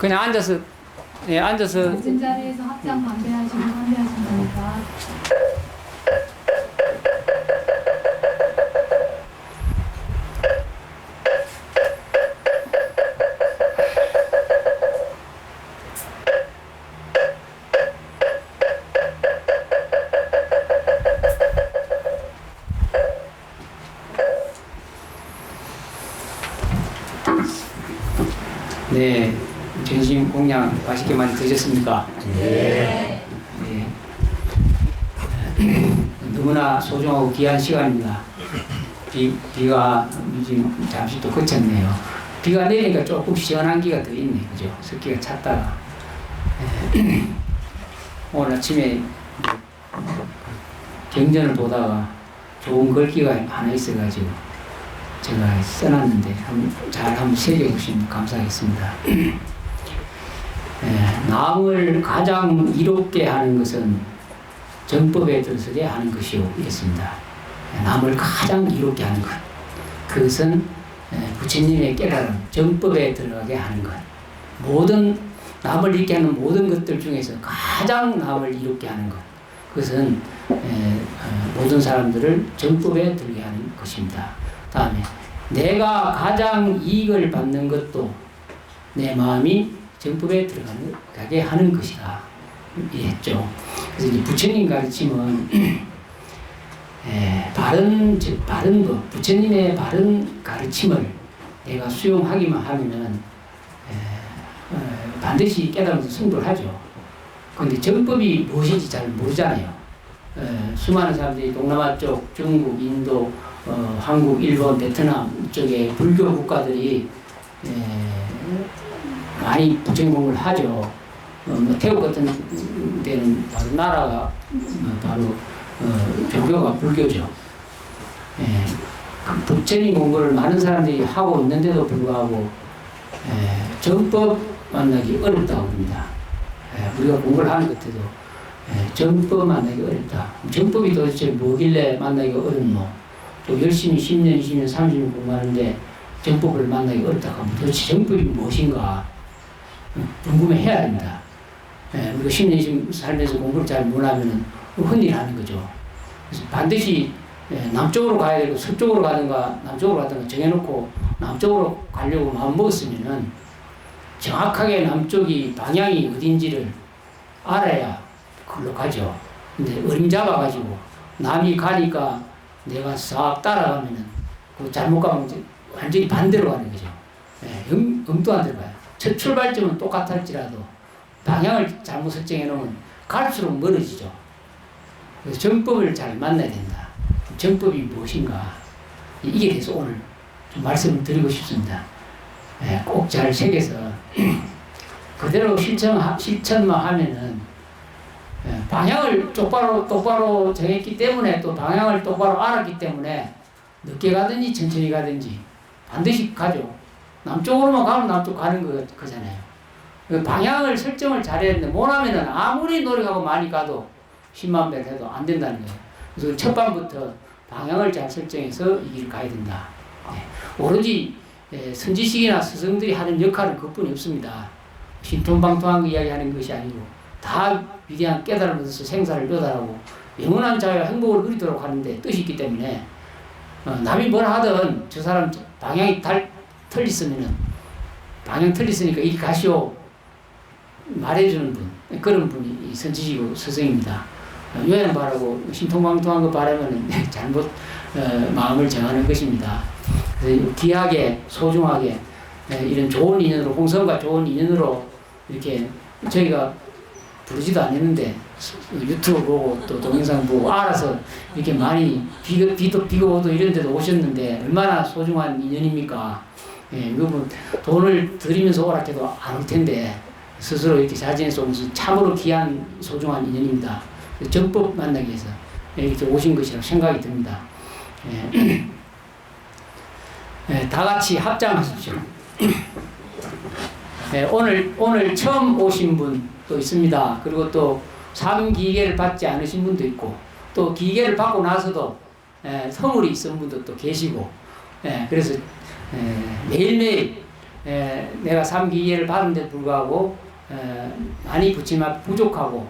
그냥 앉아서, 예, 앉아서. 앉은 자리에서 합장 반대하시고 반대하시면 됩니다. 네, 전심 공양 맛있게 많이 드셨습니까? 네. 너무나 소중하고 귀한 시간입니다. 비가 지금 잠시 또 그쳤네요. 비가 내리니까 조금 시원한 기가 더 있네, 그죠? 습기가 찼다가. 오늘 아침에 경전을 보다가 좋은 글귀가 하나 있어가지고 제가 써놨는데 한번 새겨보시면 감사하겠습니다. 남을 가장 이롭게 하는 것은 정법에 들어서게 하는 것이겠습니다. 남을 가장 이롭게 하는 것, 그것은 부처님의 깨달음, 정법에 들어가게 하는 것. 모든 남을 이롭게 하는 모든 것들 중에서 가장 남을 이롭게 하는 것, 그것은 모든 사람들을 정법에 들게 하는 것입니다. 다음에 내가 가장 이익을 받는 것도 내 마음이 정법에 들어가게 하는 것이다. 이랬죠. 그래서 이제 부처님 가르침은 바른 법, 부처님의 바른 가르침을 내가 수용하기만 하면은 반드시 깨달아서 승부를 하죠. 그런데 정법이 무엇인지 잘 모르잖아요. 수많은 사람들이 동남아 쪽, 중국, 인도, 한국, 일본, 베트남 쪽에 불교 국가들이 많이 부처님 공부를 하죠. 태국 같은 데는 바로 나라가 바로 종교가 불교죠. 부처님 공부를 많은 사람들이 하고 있는데도 불구하고 정법 만나기 어렵다고 합니다. 우리가 공부를 하는 것에도 정법 만나기 어렵다. 정법이 도대체 뭐길래 만나기가 어렵노? 또 열심히 10년, 20년, 30년 공부하는데 정법을 만나기 어렵다고 하면 도대체 정법이 무엇인가 궁금해해야 됩니다. 우리가 10년, 20년 살면서 공부를 잘 못하면 흔히 하는 거죠. 그래서 반드시 남쪽으로 가야 되고 서쪽으로 가든가 남쪽으로 가든가 정해놓고 남쪽으로 가려고 마음먹었으면은 정확하게 남쪽이 방향이 어딘지를 알아야 그걸로 가죠. 근데 어림잡아가지고 남이 가니까 내가 싹 따라가면은 그 잘못 가면 이제 완전히 반대로 가는 거죠. 엉뚱한 데로 가요. 첫 출발점은 똑같을지라도 방향을 잘못 설정해 놓으면 갈수록 멀어지죠. 그래서 정법을 잘 만나야 된다. 정법이 무엇인가? 이게 대해서 오늘 좀 말씀을 드리고 싶습니다. 꼭 잘 새겨서 그대로 실천만 하면은 방향을 똑바로 정했기 때문에 또 방향을 똑바로 알았기 때문에 늦게 가든지 천천히 가든지 반드시 가죠. 남쪽으로만 가면 남쪽 가는 거잖아요. 그 방향을 설정을 잘해야 되는데 못하면은 아무리 노력하고 많이 가도 10만 배를 해도 안 된다는 거예요. 그래서 첫 밤부터 방향을 잘 설정해서 이 길을 가야 된다. 오로지 선지식이나 스승들이 하는 역할은 그뿐이 없습니다. 신통방통한 거 이야기하는 것이 아니고 다 위대한 깨달음을 얻어서 생사를 요달하고 영원한 자유와 행복을 누리도록 하는데 뜻이 있기 때문에 남이 뭘 하든 저 사람 방향이 틀리으면은 방향 틀리으니까 이리 가시오 말해주는 분, 그런 분이 선지시고 스승입니다. 요양 바라고 신통방통한 거 바라면은 잘못 마음을 정하는 것입니다. 그래서 귀하게 소중하게 이런 좋은 인연으로 홍성과 좋은 인연으로 이렇게 저희가 부르지도 않았는데 유튜브 보고 또 동영상 보고 알아서 이렇게 많이 비도 오도 이런 데도 오셨는데 얼마나 소중한 인연입니까? 이거 뭐 돈을 들이면서 오라 해도 안 올 텐데 스스로 이렇게 자진해서 오면서 참으로 귀한 소중한 인연입니다. 정법 만나기 위해서 이렇게 오신 것이라고 생각이 듭니다. 다 같이 합장하십시오. 오늘 처음 오신 분도 있습니다. 그리고 또 3기계를 받지 않으신 분도 있고 또 기계를 받고 나서도 선물이 있은 분도 또 계시고 그래서 매일매일 내가 3기계를 받은데도 불구하고 많이 붙지만 부족하고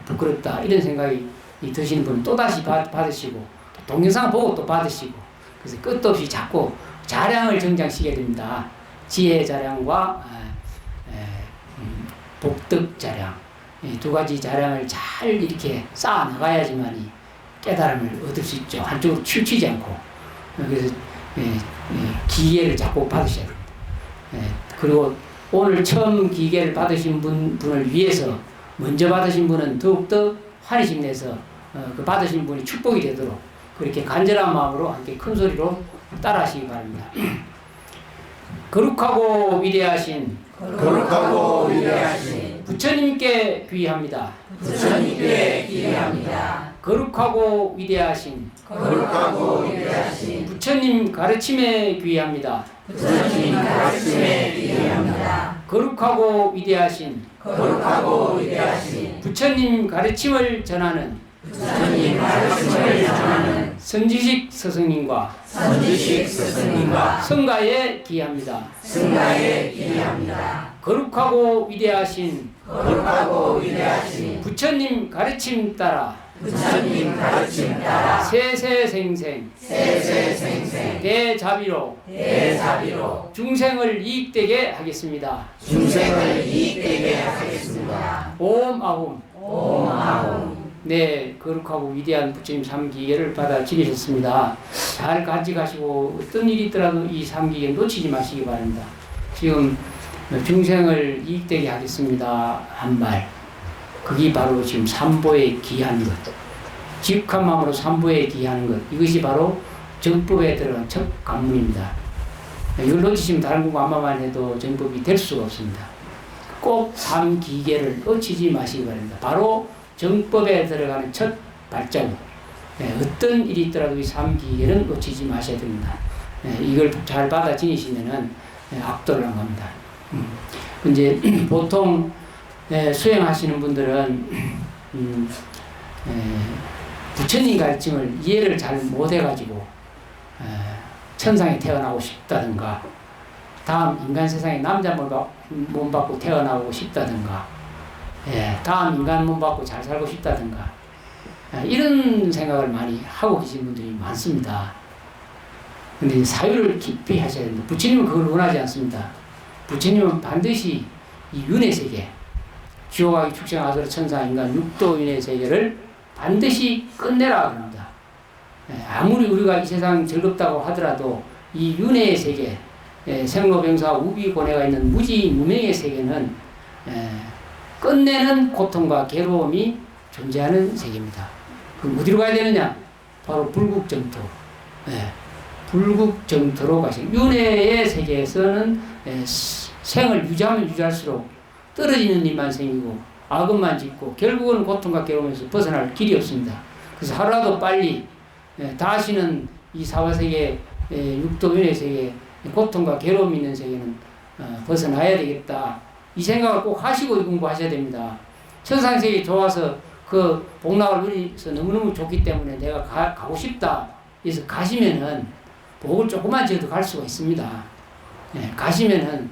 부끄럽다 이런 생각이 드시는 분은 또다시 받으시고 동영상 보고 또 받으시고 그래서 끝도 없이 자꾸 자량을 정장시켜야 됩니다. 지혜 자량과 복덕 자량 이 두 가지 자량을 잘 이렇게 쌓아 나가야지만이 깨달음을 얻을 수 있죠. 한쪽으로 치우치지 않고 그래서 기계를 자꾸 받으셔야 됩니다. 그리고 오늘 처음 기계를 받으신 분을 위해서 먼저 받으신 분은 더욱더 환희심 내서 그 받으신 분이 축복이 되도록 그렇게 간절한 마음으로 함께 큰 소리로 따라하시기 바랍니다. 거룩하고 위대하신 부처님께 귀의합니다. 거룩하고 위대하신 부처님 가르침에 귀의합니다. 거룩하고 위대하신 부처님 가르침을 전하는 선지식 스승님과 성가에 기합니다. 거룩하고 위대하신 부처님 가르침 따라 세세생생 대자비로 중생을 이익되게 하겠습니다. 옴 아훔. 네, 거룩하고 위대한 부처님 3기계를 받아 지내셨습니다. 잘 간직하시고 어떤 일이 있더라도 이 3기계 놓치지 마시기 바랍니다. 지금 중생을 이익되게 하겠습니다 한 말, 그게 바로 지금 삼보에 기하는 것, 지극한 마음으로 삼보에 기하는 것, 이것이 바로 정법에 들어간 첫 관문입니다. 이걸 놓치시면 다른 공부 암만 해도 정법이 될 수가 없습니다. 꼭 3기계를 놓치지 마시기 바랍니다. 바로 정법에 들어가는 첫 발자국. 어떤 일이 있더라도 이 3기계는 놓치지 마셔야 됩니다. 이걸 잘 받아 지니시면은 압도를 한 겁니다. 이제 보통 수행하시는 분들은 부처님 가르침을 이해를 잘 못해가지고 천상에 태어나고 싶다든가 다음 인간 세상에 남자 몸 받고 태어나고 싶다든가 다음 인간 몸 받고 잘 살고 싶다든가 이런 생각을 많이 하고 계신 분들이 많습니다. 근데 사유를 깊이 하셔야 됩니다. 부처님은 그걸 원하지 않습니다. 부처님은 반드시 이 윤회 세계, 지옥하기 축생 아수라 천사 인간 육도 윤회 세계를 반드시 끝내라 합니다. 아무리 우리가 이 세상 즐겁다고 하더라도 이 윤회의 세계, 생로병사 우비고뇌가 있는 무지 무명의 세계는 끝내는 고통과 괴로움이 존재하는 세계입니다. 그럼 어디로 가야 되느냐? 바로 불국정토. 불국정토로 가시는 윤회의 세계에서는 생을 유지하면 유지할수록 떨어지는 일만 생기고 악업만 짓고 결국은 고통과 괴로움에서 벗어날 길이 없습니다. 그래서 하루라도 빨리 다시는 이 사화세계 육도윤회 세계 고통과 괴로움이 있는 세계는 벗어나야 되겠다 이 생각을 꼭 하시고 이 공부하셔야 됩니다. 천상세계 좋아서 그 복락을 누리서 너무너무 좋기 때문에 내가 가고 싶다. 그래서 가시면은 복을 조금만 지어도 갈 수가 있습니다. 예, 가시면은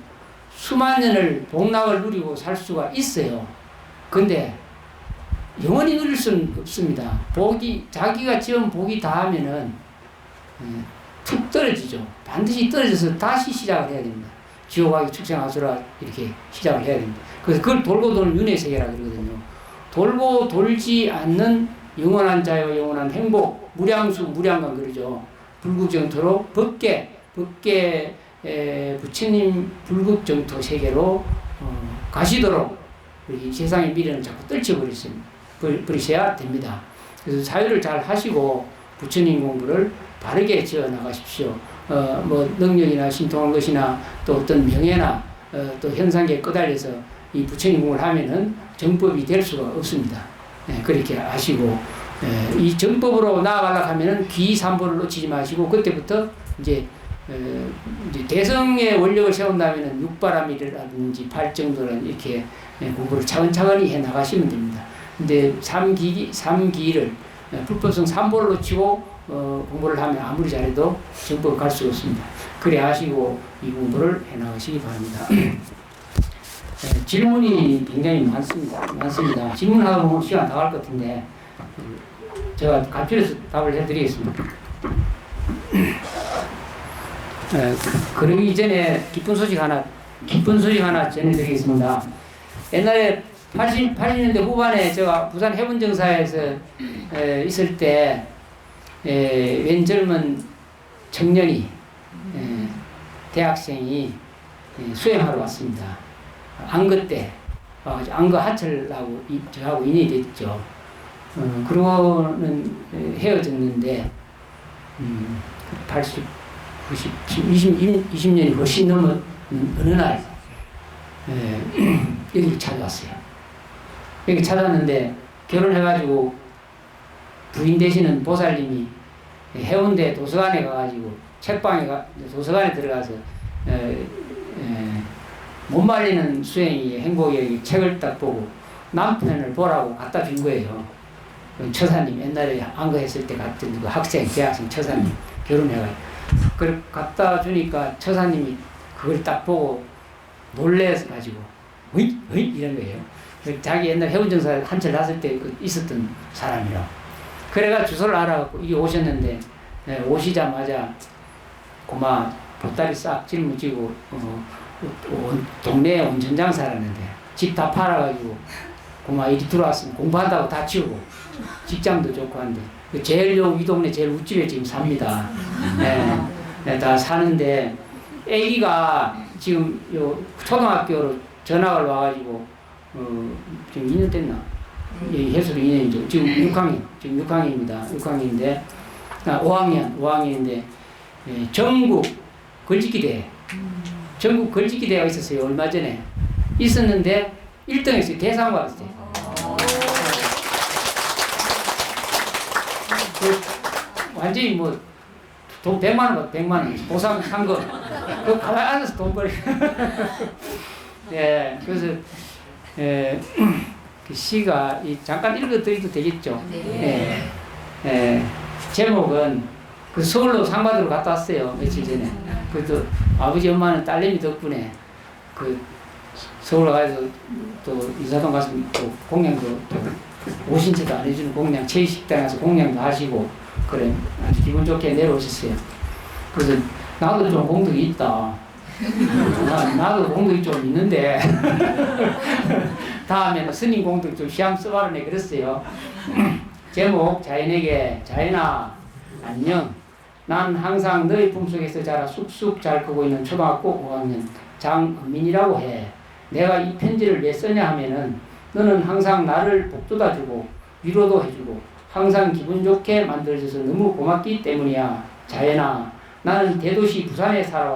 수만 년을 복락을 누리고 살 수가 있어요. 근데 영원히 누릴 수는 없습니다. 복이, 자기가 지은 복이 다하면은 툭 떨어지죠. 반드시 떨어져서 다시 시작을 해야 됩니다. 지옥하기 축생하수라 이렇게 시작을 해야 됩니다. 그래서 그걸 돌고 도는 윤회 세계라 그러거든요. 돌고 돌지 않는 영원한 자유, 영원한 행복, 무량수, 무량관 그러죠. 불국정토로 법계 부처님 불국정토 세계로 가시도록 이 세상의 미래는 자꾸 떨쳐버리셔야 됩니다. 그래서 사유를 잘 하시고 부처님 공부를 바르게 지어 나가십시오. 뭐 능력이나 신통한 것이나 또 어떤 명예나 또 현상계에 끄달려서 이 부처님 공부를 하면은 정법이 될 수가 없습니다. 그렇게 아시고 이 정법으로 나아가려고 하면은 귀삼보를 놓치지 마시고 그때부터 이제 대성의 원력을 세운다면은 육바람이라든지 팔정도는 이렇게 공부를 차근차근히 해 나가시면 됩니다. 근데 삼기를 불법성 삼보를 놓치고 공부를 하면 아무리 잘해도 정법을 갈 수가 없습니다. 그래 하시고 이 공부를 해 나가시기 바랍니다. 질문이 굉장히 많습니다. 질문하다 보면 시간 다 갈 것 같은데 제가 간추려서 답을 해드리겠습니다. 그러기 전에 기쁜 소식 하나 전해드리겠습니다. 옛날에 80년대 후반에 제가 부산 해운정사에서 있을 때 웬 젊은 청년이 대학생이 수행하러 왔습니다. 안거 때 안거 하철하고 저하고 인연이 됐죠. 그러고는 헤어졌는데 80, 90, 20년이 훨씬 넘은 어느 날 여기 찾아왔어요. 여기 찾았는데 결혼해가지고 부인 되시는 보살님이 해운대 도서관에 가가지고 도서관에 들어가서 못 말리는 수행이 행복이 책을 딱 보고 남편을 보라고 갖다 준 거예요. 처사님 옛날에 안거했을 때 같은 그 대학생 처사님 결혼해가지고 그걸 갖다 주니까 처사님이 그걸 딱 보고 놀래가지고 으이 이런 거예요. 자기 옛날 해운정사 한철 났을 때 있었던 사람이라고. 그래가 주소를 알아갖고 이게 오셨는데 오시자마자 고마 보따리 싹 짊어지고 동네에 온천장 살았는데 집 다 팔아가지고 고마 이리 들어왔으면 공부한다고 다 치우고 직장도 좋고 한데 제일 이 동네 제일 우집에 지금 삽니다. 다 사는데 애기가 지금 요 초등학교로 전학을 와가지고 지금 2년 됐나? 예, 해수로 2년이죠. 지금 6학년입니다. 6학년인데 5학년인데 전국 걸짓기 대회가 있었어요. 얼마 전에 있었는데 1등 했어요. 대상 받았어요. 완전히 뭐 돈 100만 원 보상 한 거. 그 가만히 앉아서 돈 벌이. 예, 그래서 그 시가 잠깐 읽어드려도 되겠죠? 네. 제목은 그 서울로 상 받으러 갔다 왔어요. 며칠 전에. 그래도 아버지 엄마는 딸내미 덕분에 그 서울 가서 또 인사동 가서 또 공양도 또 오신 채도 안 해주는 공양 체육식당에 가서 공양도 하시고 그래 아주 기분 좋게 내려오셨어요. 그래서 나도 좀 공덕이 있다. 나도 공덕이 좀 있는데 다음에는 스님 공덕 좀 시험 써봐라네 그랬어요. 제목 자연아 안녕. 난 항상 너의 품속에서 자라 쑥쑥 잘 크고 있는 초등학교 5학년 장은민이라고 해. 내가 이 편지를 왜 쓰냐 하면은 너는 항상 나를 복돋아주고 위로도 해주고 항상 기분 좋게 만들어줘서 너무 고맙기 때문이야. 자연아, 나는 대도시 부산에 살다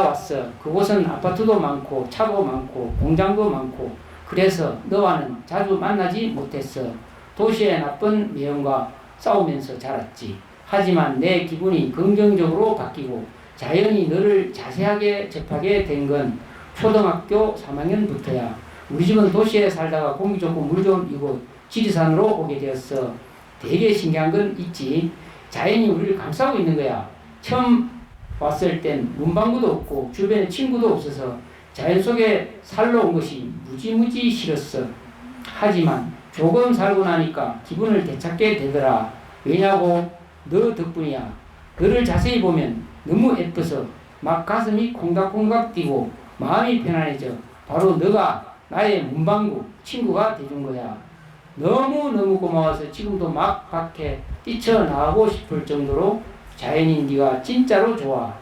왔어. 그곳은 아파트도 많고 차도 많고 공장도 많고 그래서 너와는 자주 만나지 못했어. 도시의 나쁜 매형과 싸우면서 자랐지. 하지만 내 기분이 긍정적으로 바뀌고 자연히 너를 자세하게 접하게 된 건 초등학교 3학년부터야. 우리 집은 도시에 살다가 공기 좋고 물 좋은 이곳 지리산으로 오게 되었어. 되게 신기한 건 있지. 자연이 우리를 감싸고 있는 거야. 처음 왔을 땐 문방구도 없고 주변에 친구도 없어서 자연 속에 살러 온 것이 무지무지 싫었어. 하지만 조금 살고 나니까 기분을 되찾게 되더라. 왜냐고? 너 덕분이야. 너를 자세히 보면 너무 예뻐서 막 가슴이 콩닥콩닥 뛰고 마음이 편안해져. 바로 너가 나의 문방구 친구가 돼준 거야. 너무너무 고마워서 지금도 막 밖에 뛰쳐나가고 싶을 정도로 자연인 네가 진짜로 좋아.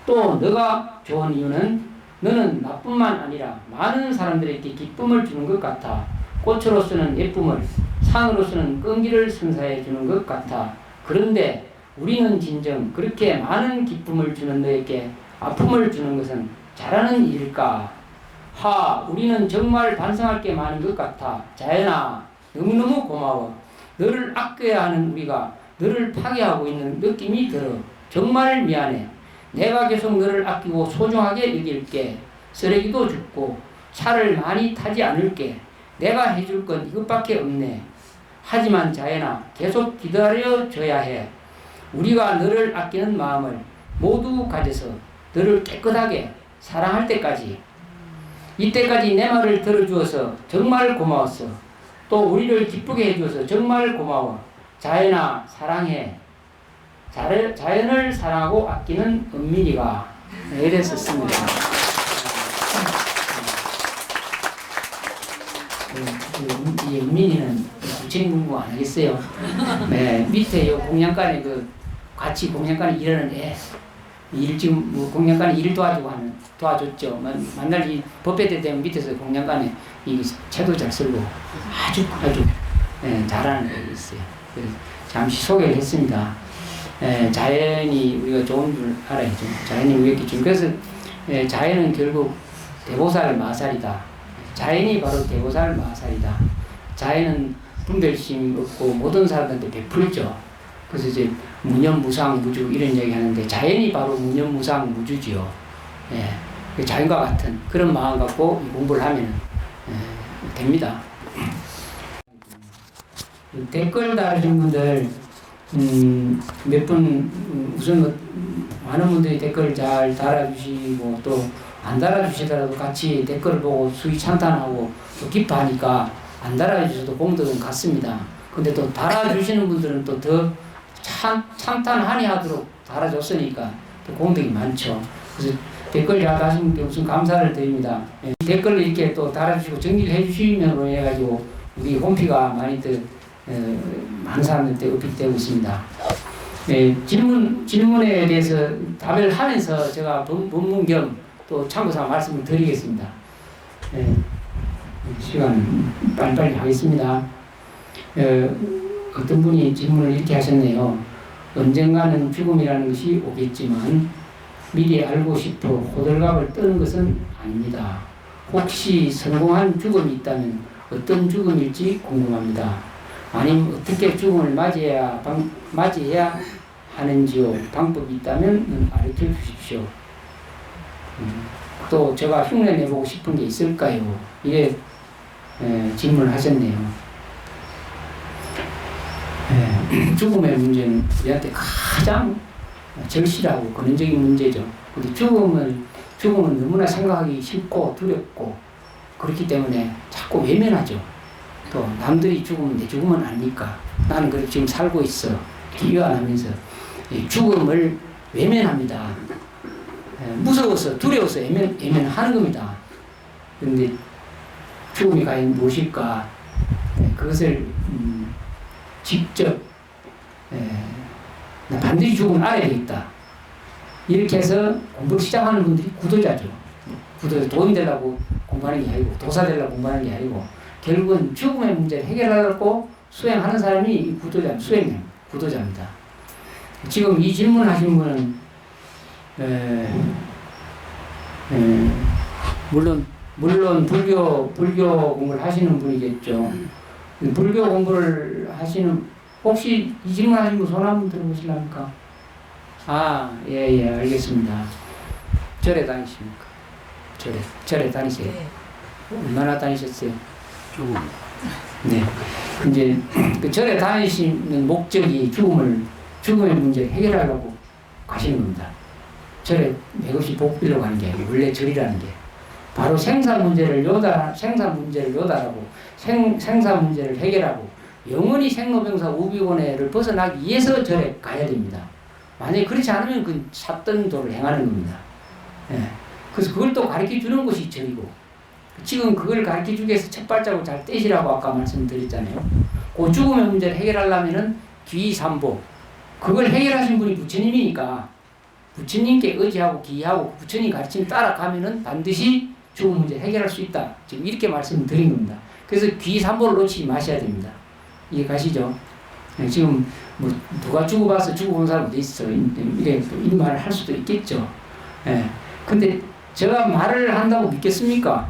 또 너가 좋은 이유는 너는 나뿐만 아니라 많은 사람들에게 기쁨을 주는 것 같아. 꽃으로서는 예쁨을, 산으로서는 끈기를 선사해 주는 것 같아. 그런데 우리는 진정 그렇게 많은 기쁨을 주는 너에게 아픔을 주는 것은 잘하는 일일까? 우리는 정말 반성할 게 많은 것 같아. 자연아, 너무너무 고마워. 너를 아껴야 하는 우리가 너를 파괴하고 있는 느낌이 들어. 정말 미안해. 내가 계속 너를 아끼고 소중하게 여길게. 쓰레기도 줍고 차를 많이 타지 않을게. 내가 해줄 건 이것밖에 없네. 하지만 자연아, 계속 기다려줘야 해. 우리가 너를 아끼는 마음을 모두 가져서 너를 깨끗하게 사랑할 때까지. 이때까지 내 말을 들어주어서 정말 고마웠어. 또 우리를 기쁘게 해주어서 정말 고마워. 자연아, 사랑해. 자연을 사랑하고 아끼는 은민이가. 이래 썼습니다. 이 은민이는 부처님 공부 안 하겠어요. 네, 밑에 요 공양간에 같이 공양간에 일하는 애. 지금 공양간에 일을 도와줬죠. 만날 이 법회 때 되면 밑에서 공양간에 이 채도 잘 쓸고 아주 잘하는 애 있어요. 잠시 소개를 했습니다. 자연이 우리가 좋은 줄 알아야죠. 자연이 우리에게 준. 그래서 자연은 결국 대보살 마살이다. 자연이 바로 대보살 마살이다. 자연은 분별심 없고 모든 사람들한테 베풀죠. 그래서 이제 무념무상 무주 이런 얘기 하는데 자연이 바로 무념무상 무주지요. 자연과 같은 그런 마음 갖고 공부를 하면 됩니다. 댓글 달으신 분들 몇 분 우선 많은 분들이 댓글 잘 달아주시고 또 안 달아주시더라도 같이 댓글을 보고 수위 찬탄하고 또 기뻐하니까 안 달아주셔도 공덕은 같습니다. 근데 또 달아주시는 분들은 또 더 찬탄하니 하도록 달아줬으니까 또 공덕이 많죠. 그래서 댓글 잘 다신 분께 우선 감사를 드립니다. 댓글을 이렇게 또 달아주시고 정리를 해주시면 해가지고 우리 홈피가 많이 더 많은 사람들한테 어필되고 있습니다. 질문에 대해서 답을 하면서 제가 본문 겸 또 참고사 말씀을 드리겠습니다. 시간 빨리빨리 하겠습니다. 어떤 분이 질문을 이렇게 하셨네요. 언젠가는 죽음이라는 것이 오겠지만 미리 알고 싶어 호들갑을 떠는 것은 아닙니다. 혹시 성공한 죽음이 있다면 어떤 죽음일지 궁금합니다. 아니면 어떻게 죽음을 맞이해야 하는지요. 방법이 있다면 알려줘 주십시오. 또 제가 흉내 내보고 싶은 게 있을까요? 이게 질문을 하셨네요. 죽음의 문제는 우리한테 가장 절실하고 근원적인 문제죠. 근데 죽음은 너무나 생각하기 쉽고 두렵고 그렇기 때문에 자꾸 외면하죠. 또 남들이 죽으면 내 죽음은 아니까 나는 그렇게 지금 살고 있어 기여하면서 죽음을 외면합니다. 무서워서 두려워서 외면하는 겁니다. 그런데 죽음이 과연 무엇일까? 그것을 직접 반드시 죽음을 알아야 되겠다. 이렇게 해서 공부를 시작하는 분들이 구도자죠. 돈이 되려고 공부하는 게 아니고 도사 되려고 공부하는 게 아니고 결국은 죽음의 문제를 해결하려고 수행하는 사람이 구도자입니다. 지금 이 질문하신 분은 물론 불교 공부를 하시는 분이겠죠. 불교 공부를 하시는 혹시 이 질문하신 분 손 한번 들어보실랍니까? 예, 알겠습니다. 절에 다니십니까? 절에 다니세요? 네. 얼마나 다니셨어요? 조금. 네. 이제 그 절에 다니시는 목적이 죽음의 문제를 해결하려고 가시는 겁니다. 절에 맥없이 복 빌려 가는 게 아니고 원래 절이라는 게 바로 생사 문제를 요달하고 생사 문제를 해결하고 영원히 생로병사 우비고뇌를 벗어나기 위해서 절에 가야 됩니다. 만약에 그렇지 않으면 그 삿된 도를 행하는 겁니다. 예. 그래서 그걸 또 가르쳐 주는 것이 절이고 지금 그걸 가르쳐 주기 위해서 첫 발자국 잘 떼시라고 아까 말씀드렸잖아요. 그 죽음의 문제를 해결하려면은 귀삼보 그걸 해결하신 분이 부처님이니까 부처님께 의지하고 기하고 부처님 가르침 따라가면은 반드시 죽음 문제 해결할 수 있다. 지금 이렇게 말씀을 드린 겁니다. 그래서 귀삼보를 놓치지 마셔야 됩니다. 이해 가시죠? 지금 뭐 누가 죽어봐서 죽어본 사람 어디 있어? 이래 이 말을 할 수도 있겠죠. 예. 근데 제가 말을 한다고 믿겠습니까?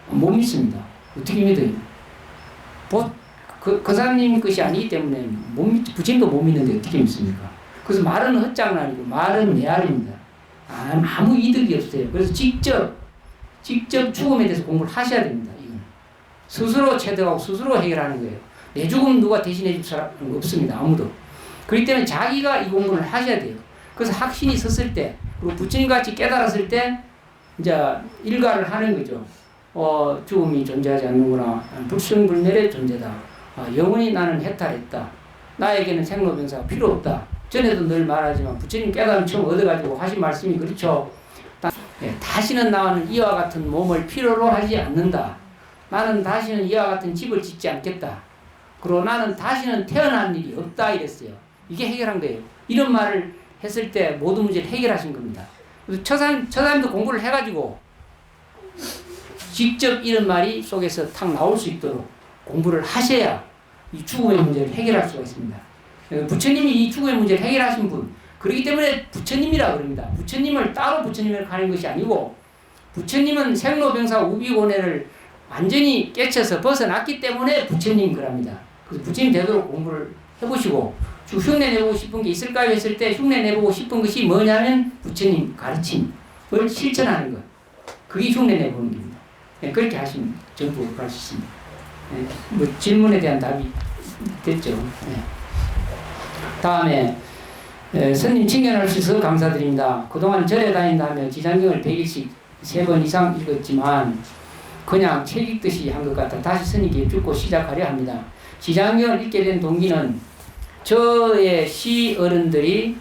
못 믿습니다. 어떻게 믿어요? 그 사장님 것이 아니기 때문에 부처님도 못 믿는데 어떻게 믿습니까? 그래서 말은 헛장난이고 말은 메아리입니다. 아무 이득이 없어요. 그래서 직접 죽음에 대해서 공부를 하셔야 됩니다. 이건 스스로 체득하고 스스로 해결하는 거예요. 내 죽음 누가 대신해 줄 사람은 없습니다. 아무도. 그렇기 때문에 자기가 이 공부를 하셔야 돼요. 그래서 확신이 섰을 때 그리고 부처님같이 깨달았을 때 이제 일가를 하는 거죠. 죽음이 존재하지 않는구나. 불승불멸의 존재다. 영원히 나는 해탈했다. 나에게는 생로병사가 필요 없다. 전에도 늘 말하지만 부처님 깨달음 처음 얻어가지고 하신 말씀이 그렇죠. 다시는 나는 이와 같은 몸을 필요로 하지 않는다. 나는 다시는 이와 같은 집을 짓지 않겠다. 그리고 나는 다시는 태어난 일이 없다 이랬어요. 이게 해결한 거예요. 이런 말을 했을 때 모든 문제를 해결하신 겁니다. 그래서 처사님도 공부를 해가지고 직접 이런 말이 속에서 탁 나올 수 있도록 공부를 하셔야 이 죽음의 문제를 해결할 수가 있습니다. 부처님이 이 죽음의 문제를 해결하신 분, 그렇기 때문에 부처님이라 그럽니다. 부처님을 따로 부처님을 가는 것이 아니고 부처님은 생로병사 우비고뇌를 완전히 깨쳐서 벗어났기 때문에 부처님 그럽니다. 그래서 부처님 되도록 공부를 해보시고 흉내 내보고 싶은 게 있을까요? 했을 때 흉내 내보고 싶은 것이 뭐냐면 부처님 가르침을 실천하는 것. 그게 흉내 내보는 겁니다. 네, 그렇게 하시면 전부 갈 수 있습니다. 네, 뭐 질문에 대한 답이 됐죠. 네. 다음에 스님 칭견할 수 있어서 감사드립니다. 그동안 절에 다닌다며 지장경을 100일씩 3번 이상 읽었지만 그냥 책 읽듯이 한 것 같아 다시 스님께 줍고 시작하려 합니다. 지장경을 읽게 된 동기는 저의 시어른들이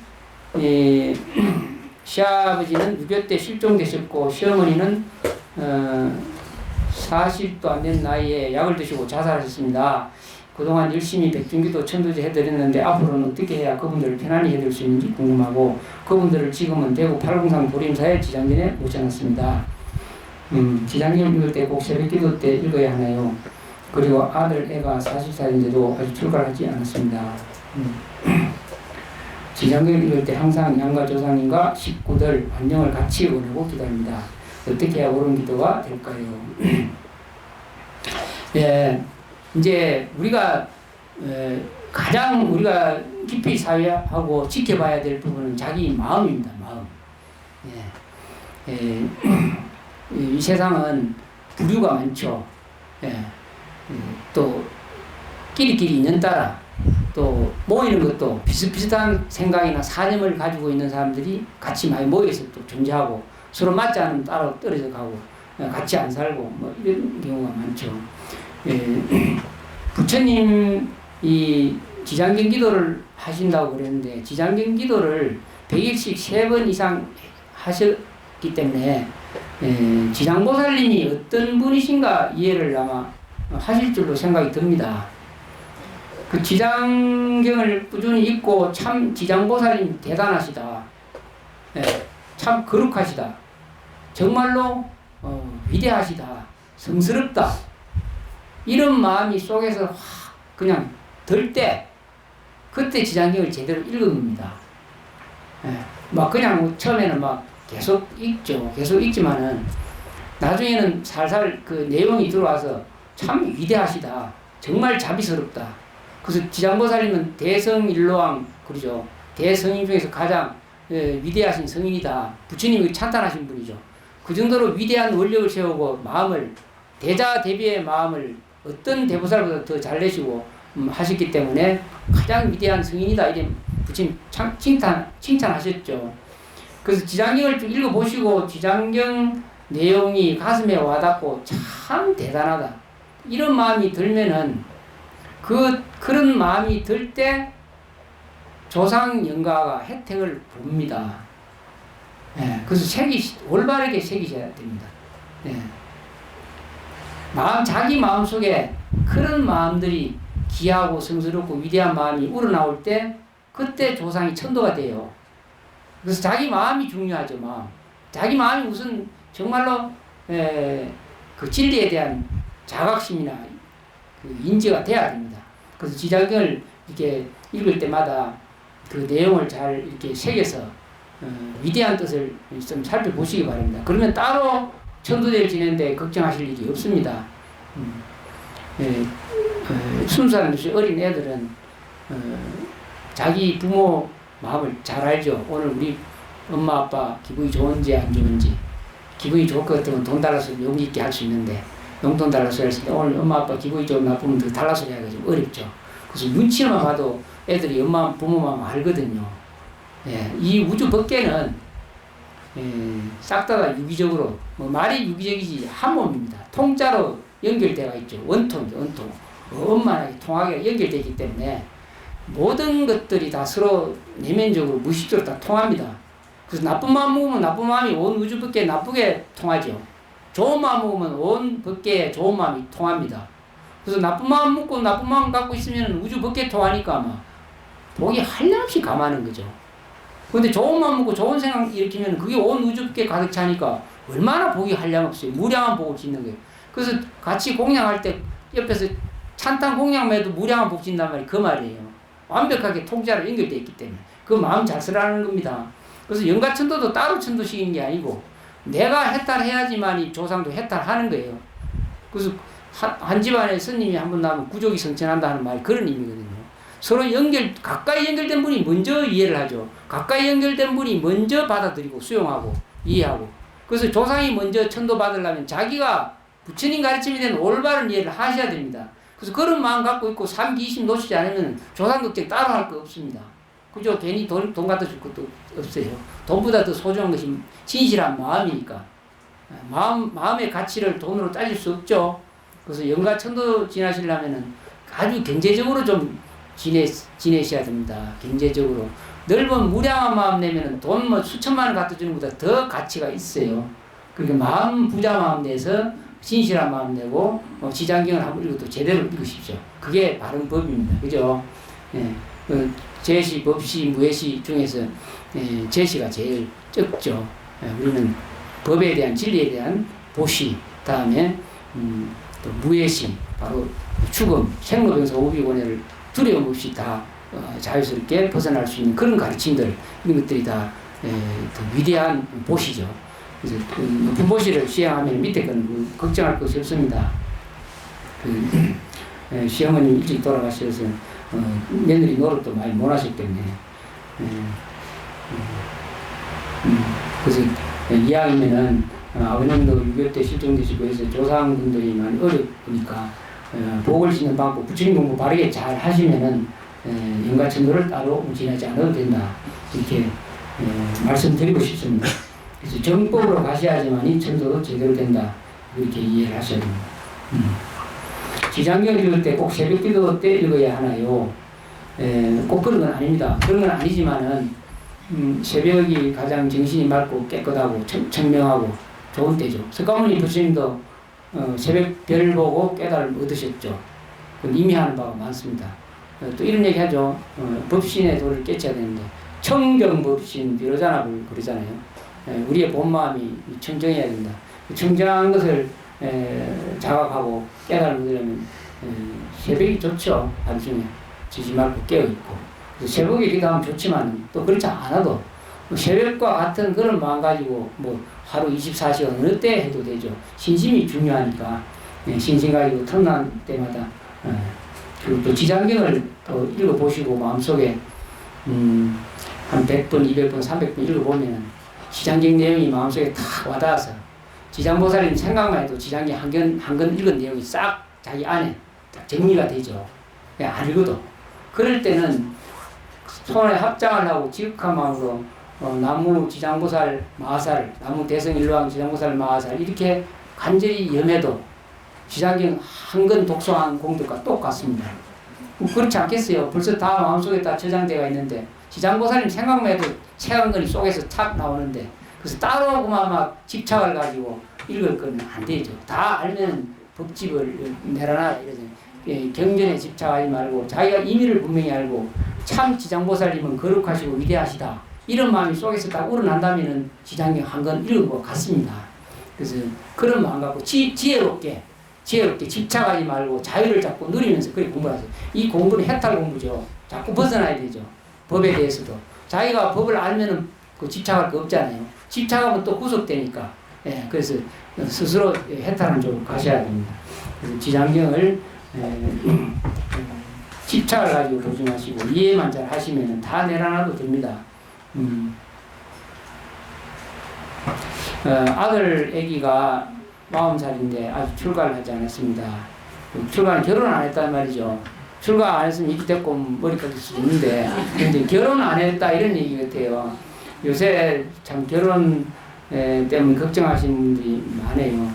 시아버지는 6.25 때 실종되셨고 시어머니는 40도 안 된 나이에 약을 드시고 자살하셨습니다. 그동안 열심히 백중기도 천도제 해드렸는데 앞으로는 어떻게 해야 그분들을 편안히 해드릴 수 있는지 궁금하고 그분들을 지금은 대구 팔공산 보림사에 지장전에 모셔놨습니다. 지장전 읽을 때 꼭 새벽기도 때 읽어야 하나요? 그리고 아들 애가 40살인데도 아직 출가하지 않았습니다. 지장전 읽을 때 항상 양가 조상님과 식구들 안녕을 같이 보내고 기도합니다. 어떻게 해야 옳은 기도가 될까요? 예, 이제 우리가 가장 우리가 깊이 사회하고 지켜봐야 될 부분은 자기 마음입니다. 마음. 이 세상은 부류가 많죠. 또 끼리끼리 인연따라 또 모이는 것도 비슷비슷한 생각이나 사념을 가지고 있는 사람들이 같이 많이 모여서 또 존재하고 서로 맞지 않으면 따로 떨어져 가고 같이 안 살고 뭐 이런 경우가 많죠. 부처님이 지장경 기도를 하신다고 그랬는데 지장경 기도를 100일씩 3번 이상 하셨기 때문에 지장보살님이 어떤 분이신가 이해를 아마 하실 줄로 생각이 듭니다. 그 지장경을 꾸준히 읽고 참 지장보살님 대단하시다. 참 거룩하시다. 정말로 위대하시다. 성스럽다. 이런 마음이 속에서 확 그냥 들 때 그때 지장경을 제대로 읽은 겁니다. 막 그냥 처음에는 막 계속 읽죠. 계속 읽지만은 나중에는 살살 그 내용이 들어와서 참 위대하시다. 정말 자비스럽다. 그래서 지장보살님은 대성일로왕 그러죠. 대성인 중에서 가장 위대하신 성인이다. 부처님이 찬탄하신 분이죠. 그 정도로 위대한 원력을 세우고 마음을 대자 대비의 마음을 어떤 대보살보다 더 잘 내시고 하셨기 때문에 가장 위대한 성인이다 이런 부처님 칭찬하셨죠. 그래서 지장경을 좀 읽어보시고 지장경 내용이 가슴에 와닿고 참 대단하다 이런 마음이 들면은 그런 마음이 들 때 조상 영가가 혜택을 봅니다. 예, 그래서 올바르게 새기셔야 됩니다. 예. 자기 마음 속에 그런 마음들이 귀하고 성스럽고 위대한 마음이 우러나올 때 그때 조상이 천도가 돼요. 그래서 자기 마음이 중요하죠. 자기 마음이 무슨 정말로 그 진리에 대한 자각심이나 그 인지가 돼야 됩니다. 그래서 지장경을 이렇게 읽을 때마다 그 내용을 잘 이렇게 새겨서 위대한 뜻을 좀 살펴보시기 바랍니다. 그러면 따로 천도제를 지내는데 걱정하실 일이 없습니다. 순수한 어린 애들은 자기 부모 마음을 잘 알죠. 오늘 우리 엄마 아빠 기분이 좋은지 안 좋은지 기분이 좋을 것 같으면 돈 달라서 용기 있게 할 수 있는데 용돈 달라서 할 수 있는데 오늘 엄마 아빠 기분이 좀 나쁘면 그 달라서 하기가 좀 어렵죠. 그래서 눈치만 봐도 애들이 부모 마음 알거든요. 예, 이 우주 밖에는 싹 다 유기적으로 말이 유기적이지 한 몸입니다. 통짜로 연결되어 있죠. 원통이죠. 원통. 원만하게 통하게 연결되기 때문에 모든 것들이 다 서로 내면적으로 무의식적으로 다 통합니다. 그래서 나쁜 마음 먹으면 나쁜 마음이 온 우주 밖에 나쁘게 통하죠. 좋은 마음 먹으면 온 밖에 좋은 마음이 통합니다. 그래서 나쁜 마음 먹고 나쁜 마음 갖고 있으면 우주 밖에 통하니까 아마 복이 한량없이 감하는 거죠. 근데 좋은 마음 먹고 좋은 생각 일으키면 그게 온 우주 밖에 가득 차니까 얼마나 복이 한량없어요. 무량한 복을 짓는 거예요. 그래서 같이 공양할 때 옆에서 찬탄 공양만 해도 무량한 복 짓는단 말이 그 말이에요. 완벽하게 통자로 연결되어 있기 때문에 그 마음 잘 쓰라는 겁니다. 그래서 영가천도도 따로 천도시키는 게 아니고 내가 해탈해야지만 이 조상도 해탈하는 거예요. 그래서 한 집안에 스님이 한 번 나면 구족이 성천한다는 말이 그런 의미거든요. 서로 가까이 연결된 분이 먼저 이해를 하죠. 가까이 연결된 분이 먼저 받아들이고 수용하고 이해하고. 그래서 조상이 먼저 천도 받으려면 자기가 부처님 가르침에 대한 올바른 이해를 하셔야 됩니다. 그래서 그런 마음 갖고 있고 삼기이심 놓치지 않으면 조상 걱정 따로 할 거 없습니다. 그죠? 괜히 돈 갖다 줄 것도 없어요. 돈보다 더 소중한 것이 진실한 마음이니까. 마음의 가치를 돈으로 따질 수 없죠. 그래서 영가천도 지나시려면은 아주 경제적으로 좀 지내셔야 됩니다. 경제적으로. 넓은 무량한 마음 내면은 돈 수천만 원 갖다 주는 것보다 더 가치가 있어요. 그러니까 부자 마음 내서 진실한 마음 내고 지장경을 한번 읽어도 제대로 읽으십시오. 그게 바른 법입니다. 그죠? 예. 제시, 법시, 무예시 중에서 제시가 제일 적죠. 우리는 법에 대한 진리에 대한 보시, 다음에 또 무예시, 바로 죽음, 생로병사 오비고뇌를 두려움 없이 다 자유스럽게 벗어날 수 있는 그런 가르침들, 이런 것들이 다 위대한 보시죠. 그래서 높은 보시를 수행하면 밑에 건 걱정할 것이 없습니다. 시어머님 일찍 돌아가셔서 며느리 노릇도 많이 못 하셨기 때문에 그래서 이왕이면은 아버님도 6.25 때 실종되시고 해서 조상분들이 많이 어렵으니까 복을 짓는 방법, 부처님 공부 바르게 잘 하시면은 영가천도를 따로 지나지 않아도 된다 이렇게 말씀드리고 싶습니다. 그래서 정법으로 가셔야지만 이 천도도 제대로 된다 이렇게 이해를 하셔야 됩니다. 지장경 읽을 때 꼭 새벽기도 때 읽어야 하나요? 꼭 그런 건 아닙니다. 그런 건 아니지만은 새벽이 가장 정신이 맑고 깨끗하고 청명하고 좋은 때죠. 석가모니 부처님도 새벽 별을 보고 깨달음을 얻으셨죠. 이미 하는 바가 많습니다. 또 이런 얘기 하죠. 법신의 도를 깨쳐야 되는데 청정법신 비로자납을 그러잖아요. 우리의 본 마음이 청정해야 된다. 청정한 것을 자각하고 깨달음을 얻으려면 새벽이 좋죠. 밤중에 지지 말고 깨어있고. 새벽에 기도하면 좋지만 또 그렇지 않아도 새벽과 같은 그런 마음 가지고 하루 24시간 어느 때 해도 되죠. 신심이 중요하니까 신심 가지고 틈난 때마다 그리고 또 지장경을 또 읽어보시고 마음속에 한 100번, 200번, 300번 읽어보면 지장경 내용이 마음속에 다 와닿아서 지장보살님 생각만 해도 지장이 한 권 읽은 내용이 싹 자기 안에 딱 정리가 되죠. 그냥 안 읽어도. 그럴 때는 손에 합장을 하고 지극한 마음으로 나무 지장보살 마하살, 나무 대성일로왕 지장보살 마하살 이렇게 간절히 염해도 지장경 한 권 독송한 공덕과 똑같습니다. 그렇지 않겠어요? 벌써 다 마음속에 다 저장되어 있는데 지장보살님 생각만 해도 책 한 권이 속에서 착 나오는데 그래서 따로 그만 막 집착을 가지고 읽을 건 안 되죠. 다 알면 법집을 내려놔 이러죠. 경전에 집착하지 말고 자기가 의미를 분명히 알고 참 지장보살님은 거룩하시고 위대하시다 이런 마음이 속에서 딱 우러난다면은 지장경 한 권 읽은 것 같습니다. 그래서 그런 마음 갖고 지혜롭게 집착하지 말고 자유를 잡고 누리면서 그렇게 공부를 하세요. 이 공부는 해탈 공부죠. 자꾸 벗어나야 되죠. 법에 대해서도. 자기가 법을 알면은 그 집착할 거 없잖아요. 집착하면 또 구속되니까. 예, 그래서 스스로 해탈한 쪽으로 가셔야 됩니다. 그래서 지장경을 집착을 가지고 도중하시고 이해만 잘 하시면은 다 내려놔도 됩니다. 아들 아기가 40살인데 아직 출가를 하지 않았습니다. 출가는 결혼 안 했단 말이죠. 출가 안 했으면 이렇게 됐고 머리 깎일 수도 있는데 근데 결혼 안 했다 이런 얘기 같아요. 요새 참 결혼 때문에 걱정하시는 분들이 많아요.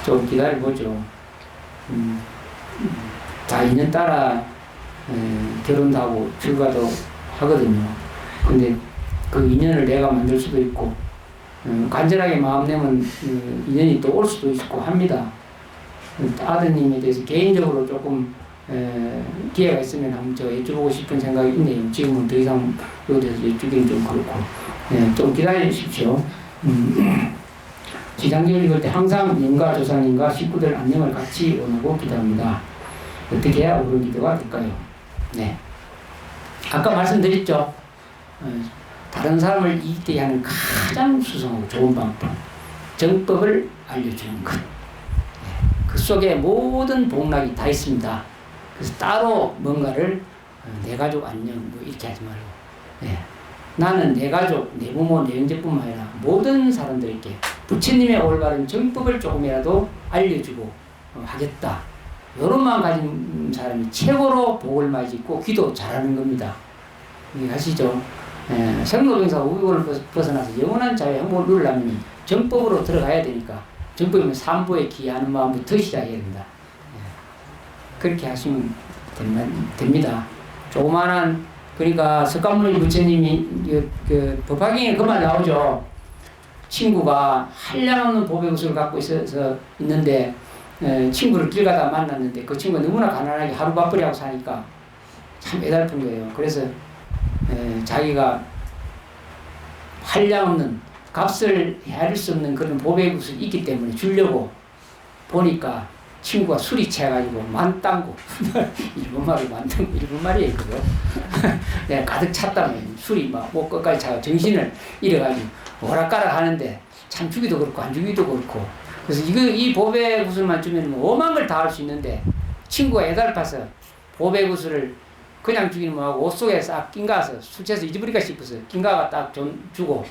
좀 기다려보죠. 다 인연 따라 결혼도 하고 출가도 하거든요. 근데 그 인연을 내가 만들 수도 있고 간절하게 마음 내면 인연이 또 올 수도 있고 합니다. 아드님에 대해서 개인적으로 조금 기회가 있으면 한번 저 여쭤보고 싶은 생각이 있네요. 지금은 더 이상 여기에 대해서 여쭈기는 좀 그렇고 좀 기다려 주십시오. 지장경 읽을 때 항상 님과 조상님과 식구들 안녕을 같이 원하고 기도합니다. 어떻게 해야 옳은 기도가 될까요? 네. 아까 말씀드렸죠. 다른 사람을 이기게 하는 가장 수성하고 좋은 방법. 정법을 알려주는 것. 그 속에 모든 복락이 다 있습니다. 그래서 따로 뭔가를 내 가족 안녕 뭐 이렇게 하지 말고 나는 내 가족, 내 부모, 내 형제뿐만 아니라 모든 사람들에게 부처님의 올바른 정법을 조금이라도 알려주고 하겠다. 이런 마음 가진 사람이 최고로 복을 많이 짓고 기도 잘하는 겁니다. 이해하시죠? 생로병사 우유를 벗어나서 영원한 자유의 행복을 누리려면 정법으로 들어가야 되니까 정법이면 삼보에 기하는 마음부터 시작해야 된다. 그렇게 하시면 됩니다. 조그만한 그러니까 석가모니 부처님이 그 법화경에 그 말 나오죠. 친구가 한량없는 보배 구슬을 갖고 있는데 친구를 길 가다 만났는데 그 친구가 너무나 가난하게 하루 밥벌이 하고 사니까 참 애달픈 거예요. 그래서 자기가 한량없는 값을 헤아릴 수 없는 그런 보배 구슬이 있기 때문에 주려고 보니까 친구가 술이 취해가지고 만땅고 일본말이 만땅고 일본말이에요 그거. 내가 가득 찼다면 술이 막 목 끝까지 차가 정신을 잃어가지고 오락가락 하는데 참 주기도 그렇고 안 주기도 그렇고 그래서 이 보배 구슬만 주면 오만 걸 다 할 수 있는데 친구가 애달파서 보배 구슬을 그냥 주기는 뭐하고 옷 속에 싹 낀가서 술 취해서 잊어버릴까 싶어서 낀가가 딱 좀 주고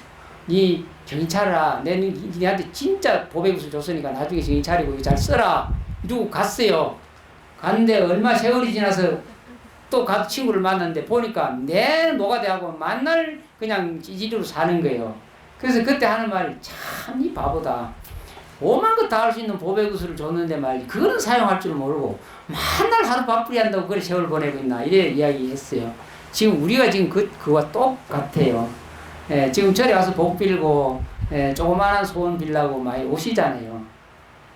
니 정신 차려라. 니한테 진짜 보배 구슬 줬으니까 나중에 정신 차리고 이거 잘 써라. 이러고 갔어요. 갔는데 얼마 세월이 지나서 또 친구를 만났는데 보니까 내일 노가대하고 만날 그냥 찌질이로 사는 거예요. 그래서 그때 하는 말이 참 이 바보다. 오만 것 다 할 수 있는 보배 구슬을 줬는데 말이지 그거는 사용할 줄 모르고 맨날 하루 밥풀이 한다고 그래 세월 보내고 있나 이래 이야기했어요. 지금 우리가 지금 그와 똑같아요. 지금 절에 와서 복 빌고 조그마한 소원 빌라고 많이 오시잖아요.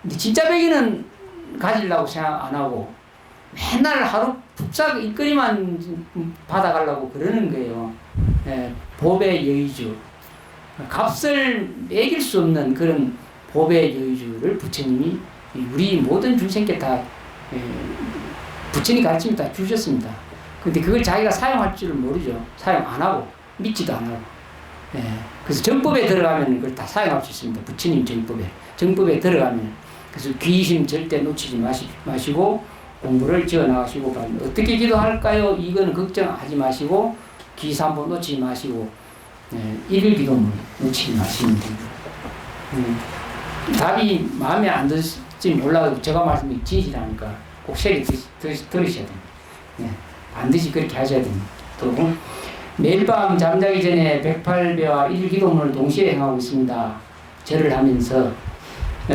근데 진짜 배기는 가지려고 생각 안 하고 맨날 하루 푹싹 일거리만 받아가려고 그러는 거예요. 법의 여의주. 값을 매길 수 없는 그런 법의 여의주를 부처님이 우리 모든 중생께 다 부처님 가르침을 다 주셨습니다. 근데 그걸 자기가 사용할 줄을 모르죠. 사용 안 하고 믿지도 안 하고. 그래서 정법에 들어가면 그걸 다 사용할 수 있습니다. 부처님 정법에 들어가면. 그래서 귀심 절대 놓치지 마시고 공부를 지어나가시고 어떻게 기도할까요? 이거는 걱정하지 마시고 기사 한번 놓치지 마시고 일일 기도문 놓치지 마시면 됩니다. 답이 마음에 안 들지 몰라도 제가 말씀이 진실하니까 꼭 새겨 들으셔야 됩니다. 반드시 그렇게 하셔야 됩니다. 또 매일 밤 잠자기 전에 108배와 일일 기도문을 동시에 행하고 있습니다. 절을 하면서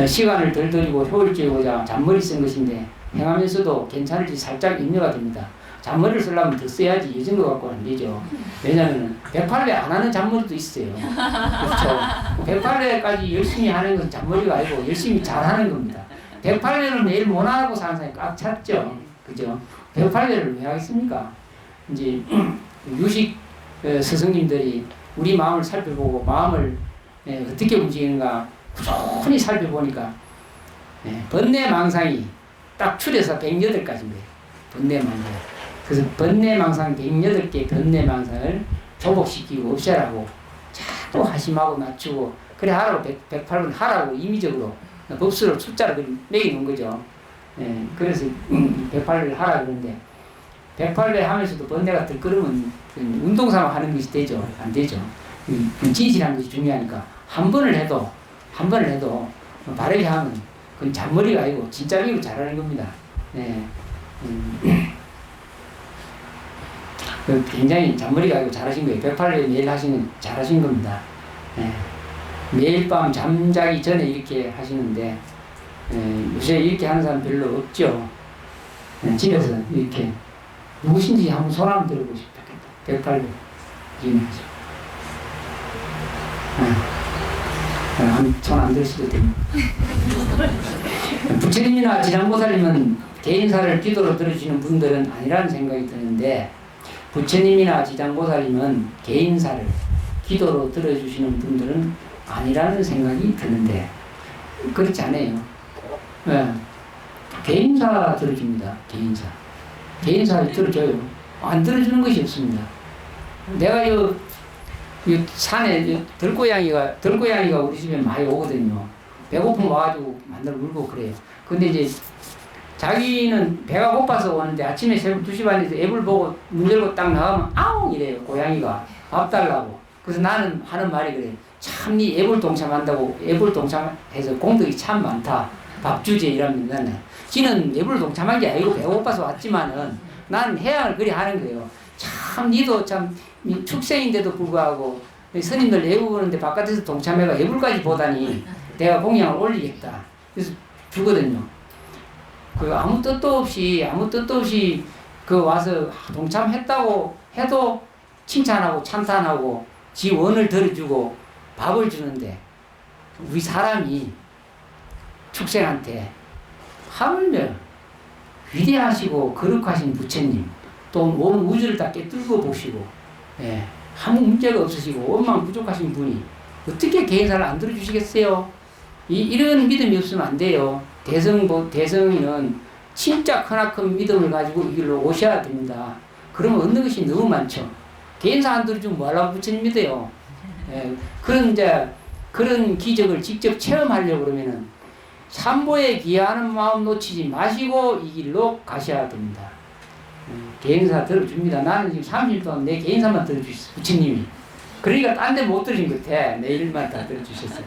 시간을 덜 들이고 효율적이고자 잔머리 쓴 것인데 행하면서도 괜찮을지 살짝 염려가 됩니다. 잔머리를 쓰려면 더 써야지 이 정도 갖고는 안 되죠. 왜냐하면 108배 안 하는 잔머리도 있어요. 그렇죠. 108배까지 열심히 하는 건 잔머리가 아니고 열심히 잘하는 겁니다. 108배를 매일 못 하고 사는 사람이 꽉 찼죠. 그죠? 108배를 왜 하겠습니까? 이제 유식 스승님들이 우리 마음을 살펴보고 마음을 어떻게 움직이는가 꾸준히 살펴보니까 번뇌망상이 딱 추려서 108가지입니다. 번뇌망상. 그래서 번뇌망상 108개 번뇌망상을 조복시키고 없애라고 자꾸 하심하고 낮추고 그래 하라고 108번 하라고 임의적으로 법수로 숫자를 매기는 거죠. 그래서 108을 하라 그러는데 108배 하면서도 번뇌가 들끓으면 운동삼아 하는 것이 되죠. 안 되죠. 진실한 것이 중요하니까 한 번을 해도 바르게 하면 그건 잔머리가 아니고 진짜로 잘하는 겁니다. 굉장히 잔머리가 아니고 잘하신 거예요. 108배 매일 하시는 잘하신 겁니다. 매일 밤 잠자기 전에 이렇게 하시는데 요새 이렇게 하는 사람 별로 없죠. 집에서 이렇게 누구신지 한번 손 한번 들어보시면 좋겠다. 108배 이해하죠. 손 안 들 수도 됩니다. 부처님이나 지장보살님은 개인사를 기도로 들어주시는 분들은 아니라는 생각이 드는데 부처님이나 지장보살님은 개인사를 기도로 들어주시는 분들은 아니라는 생각이 드는데 그렇지 않아요. 개인사 들어줍니다. 개인사를 들어줘요. 안 들어주는 것이 없습니다. 내가 이 산에 들고양이가 우리 집에 많이 오거든요. 배고픔 와가지고 만날 울고 그래요. 근데 이제 자기는 배가 고파서 오는데 아침에 새벽 2시 반에서 애불 보고 문 열고 딱 나가면 아웅 이래요. 고양이가 밥 달라고. 그래서 나는 하는 말이 그래. 참 니 애불 동참한다고 애불 동참해서 공덕이 참 많다. 밥 주제 이러면 나는 지는 애불 동참한 게 아니고 배가 고파서 왔지만은 나는 해양을 그리 하는 거예요. 참 니도 참 축생인데도 불구하고 스님들 예부 보는데 바깥에서 동참해가 예불까지 보다니 내가 공양을 올리겠다. 그래서 주거든요. 그 아무 뜻도 없이 그 와서 동참했다고 해도 칭찬하고 찬탄하고 지 원을 들어주고 밥을 주는데 우리 사람이 축생한테 하물며 위대하시고 거룩하신 부처님 또 온 우주를 다 깨뚫고 보시고 아무 문제가 없으시고 원망 부족하신 분이 어떻게 개인사를 안 들어주시겠어요? 이런 믿음이 없으면 안 돼요. 대성이는 진짜 크나큰 믿음을 가지고 이 길로 오셔야 됩니다. 그러면 얻는 것이 너무 많죠. 개인사 안 들어주면 뭐하려고 부처님 믿어요. 그런 기적을 직접 체험하려고 그러면은 삼보에 기여하는 마음 놓치지 마시고 이 길로 가셔야 됩니다. 개인사 들어줍니다. 나는 지금 30일 동안 내 개인사만 들어주셨어요. 부처님이. 그러니까 딴 데 못 들으신 것 같아. 내 일만 다 들어주셨어요.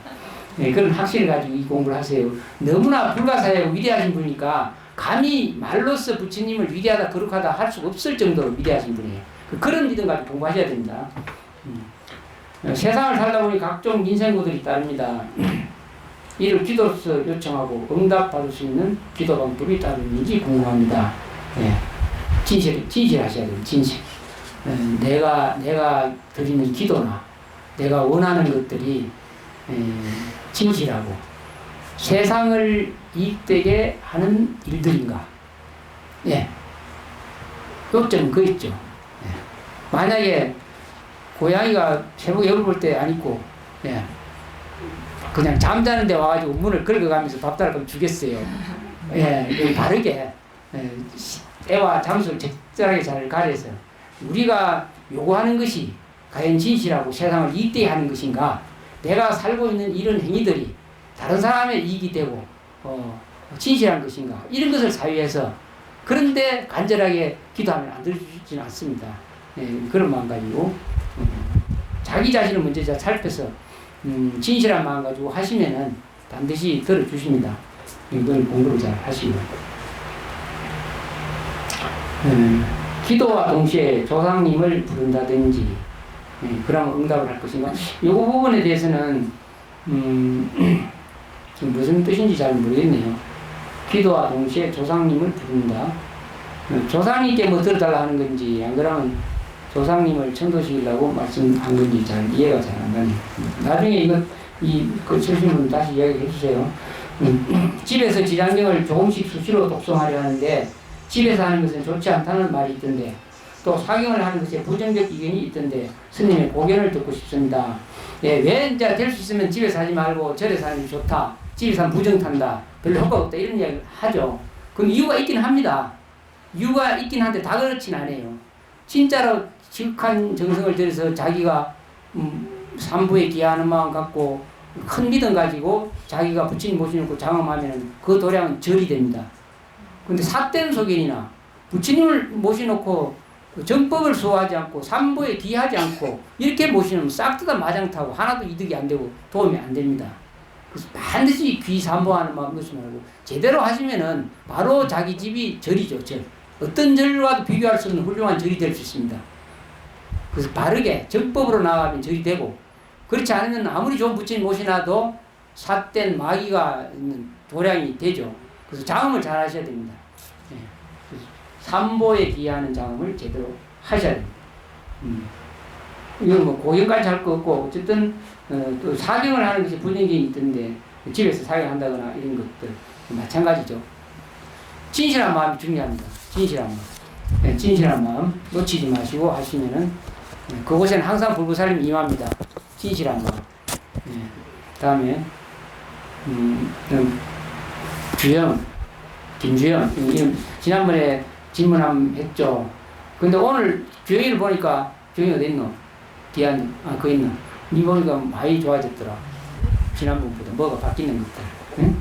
그런 확신을 가지고 이 공부를 하세요. 너무나 불가사의하고 위대하신 분이니까 감히 말로써 부처님을 위대하다 거룩하다 할 수가 없을 정도로 위대하신 분이에요. 그런 믿음 가지고 공부하셔야 됩니다. 세상을 살다 보니 각종 민생구들이 따릅니다. 이를 기도로서 요청하고 응답받을 수 있는 기도 방법이 따르는지 궁금합니다. 진실하셔야 돼요. 진실. 내가 드리는 기도나 내가 원하는 것들이 진실하고 세상을 이익되게 하는 일들인가. 요점은 그 있죠. 만약에 고양이가 새벽에 열을 볼 때 안 있고 그냥 잠자는데 와가지고 문을 긁어가면서 밥 달라고 주겠어요. 바르게 때와 장소를 적절하게 잘 가려서 우리가 요구하는 것이 과연 진실하고 세상을 이익되게 하는 것인가, 내가 살고 있는 이런 행위들이 다른 사람의 이익이 되고 진실한 것인가, 이런 것을 사유해서 그런데 간절하게 기도하면 안 들어주지는 않습니다. 그런 마음 가지고 자기 자신을 먼저 살펴서 진실한 마음 가지고 하시면은 반드시 들어주십니다. 이걸 공부를 잘 하시고. 기도와 동시에 조상님을 부른다든지, 그런 응답을 할 것인가. 이 부분에 대해서는, 지금 무슨 뜻인지 잘 모르겠네요. 기도와 동시에 조상님을 부른다. 조상님께 뭐 들어달라 하는 건지, 안 그러면 조상님을 천도시키려고 말씀한 건지 잘 이해가 잘 안 가네요. 나중에 그 쓰신 분 다시 이야기해 주세요. 집에서 지장경을 조금씩 수시로 독송하려 하는데, 집에서 하는 것은 좋지 않다는 말이 있던데, 또 사경을 하는 것에 부정적 의견이 있던데, 스님의 고견을 듣고 싶습니다. 예, 왜 이제 될 수 있으면 집에서 하지 말고 절에서 하는 게 좋다. 집에서 하면 부정탄다. 별로 효과 없다. 이런 이야기를 하죠. 그럼 이유가 있긴 합니다. 이유가 있긴 한데 다 그렇진 않아요. 진짜로 지극한 정성을 들여서 자기가 삼부에 기하는 마음 갖고 큰 믿음 가지고 자기가 부처님 모시놓고 장엄하면 그 도량은 절이 됩니다. 근데 삿된 소견이나 부처님을 모시놓고 정법을 수호하지 않고 삼부에 기하지 않고 이렇게 모시면 싹 다 마장타고 하나도 이득이 안 되고 도움이 안 됩니다. 그래서 반드시 귀삼보하는 마음 놓지 말고 제대로 하시면은 바로 자기 집이 절이죠. 절. 어떤 절과도 비교할 수 없는 훌륭한 절이 될 수 있습니다. 그래서 바르게 정법으로 나아가면 절이 되고, 그렇지 않으면 아무리 좋은 부처님 모시나도 삿된 마귀가 있는 도량이 되죠. 그래서 장음을 잘 하셔야 됩니다. 네. 삼보에 기하는 장음을 제대로 하셔야 됩니다. 이건 뭐 고경까지 할 거 없고, 어쨌든 또 사경을 하는 것이 불경이 있던데 집에서 사경한다거나 이런 것들 마찬가지죠. 진실한 마음이 중요합니다. 진실한 마음. 네, 진실한 마음 놓치지 마시고 하시면은 그곳에는 항상 불구살림이 임합니다. 진실한 마음. 네. 다음에 주영, 김주영, 지난번에 질문 한번 했죠. 근데 오늘 주영이를 보니까, 주영이 어디 있노? 뒤안, 그 있노? 니 보니까 많이 좋아졌더라. 지난번보다 뭐가 바뀌는 것들. 응?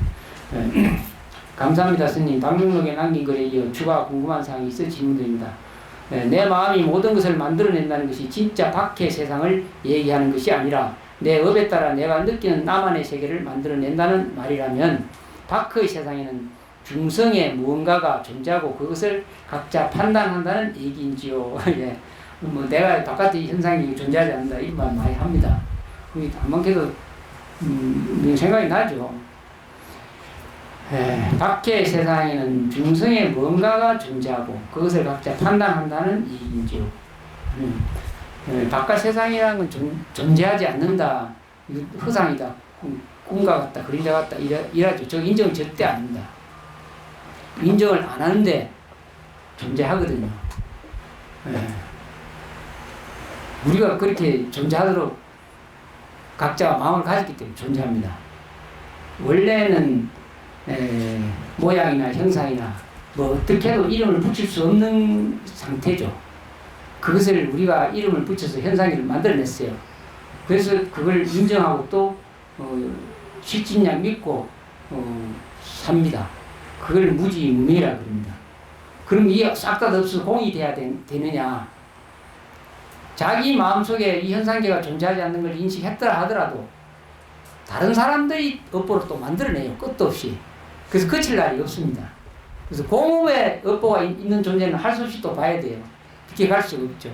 네. 감사합니다, 스님. 방명록에 남긴 글에 이어 추가 궁금한 사항이 있어 질문드립니다. 내 마음이 모든 것을 만들어낸다는 것이 진짜 밖의 세상을 얘기하는 것이 아니라 내 업에 따라 내가 느끼는 나만의 세계를 만들어낸다는 말이라면, 밖의 세상에는 중성의 무언가가 존재하고 그것을 각자 판단한다는 얘기인지요. 예. 뭐 내가 바깥의 현상이 존재하지 않는다 이런 말 많이 합니다. 그게 한 번께도 생각이 나죠. 밖의 세상에는 중성의 무언가가 존재하고 그것을 각자 판단한다는 얘기인지요. 바깥 세상이라는 건 존재하지 않는다. 허상이다. 꿈과 같다. 그림자 같다. 이라죠. 저 인정을 절대 안 합니다. 인정을 안 하는데 존재하거든요. 우리가 그렇게 존재하도록 각자가 마음을 가졌기 때문에 존재합니다. 원래는 모양이나 형상이나 뭐 어떻게 해도 이름을 붙일 수 없는 상태죠. 그것을 우리가 이름을 붙여서 현상을 만들어냈어요. 그래서 그걸 인정하고 또 실진량 믿고 삽니다. 그걸 무지무명이라 그럽니다. 그럼 이게 싹 다 없어 공이 돼야 되느냐? 자기 마음속에 이 현상계가 존재하지 않는 걸 인식했더라 하더라도 다른 사람들이 업보를 또 만들어내요. 끝도 없이. 그래서 그칠 날이 없습니다. 그래서 공업에 업보가 있는 존재는 할 수 없이 또 봐야 돼요. 그렇게 갈 수가 없죠.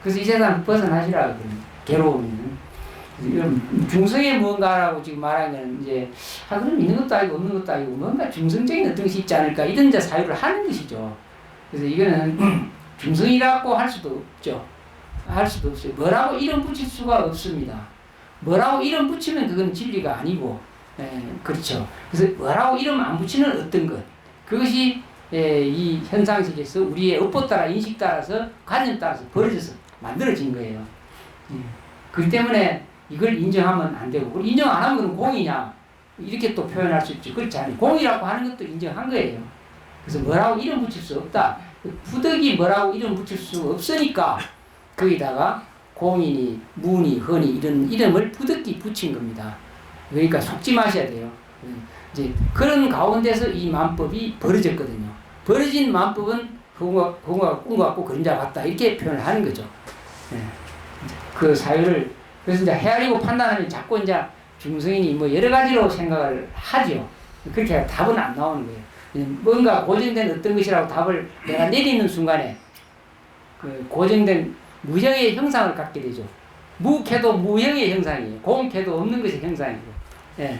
그래서 이 세상 벗어나시라 그럽니다. 괴로우면. 이런 중성의 무언가라고 지금 말하는 건 이제 그럼 있는 것도 아니고 없는 것도 아니고 뭔가 중성적인 어떤 것이 있지 않을까 이런 이제 사유를 하는 것이죠. 그래서 이거는 중성이라고 할 수도 없죠. 할 수도 없어요. 뭐라고 이름 붙일 수가 없습니다. 뭐라고 이름 붙이면 그건 진리가 아니고, 그렇죠. 그래서 뭐라고 이름 안 붙이는 어떤 것, 그것이 이 현상세계에서 우리의 업보 따라 인식 따라서 관념 따라서 벌어져서 만들어진 거예요. 그렇기 때문에 이걸 인정하면 안 되고, 인정 안 하면 그건 공이냐 이렇게 또 표현할 수 있죠. 그렇지 않아요. 공이라고 하는 것도 인정한 거예요. 그래서 뭐라고 이름 붙일 수 없다. 부득이 뭐라고 이름 붙일 수 없으니까 거기다가 공이니 무니 허니 이런 이름을 부득이 붙인 겁니다. 그러니까 속지 마셔야 돼요. 이제 그런 가운데서 이 만법이 벌어졌거든요. 벌어진 만법은 꿈과 같고 그림자 같다 이렇게 표현을 하는 거죠. 그 사유를 그래서 이제 헤아리고 판단하면 자꾸 이제 중성인이 뭐 여러 가지로 생각을 하죠. 그렇게 답은 안 나오는 거예요. 뭔가 고정된 어떤 것이라고 답을 내가 내리는 순간에 그 고정된 무형의 형상을 갖게 되죠. 무캐도 무형의 형상이에요. 공캐도 없는 것의 형상이고, 예.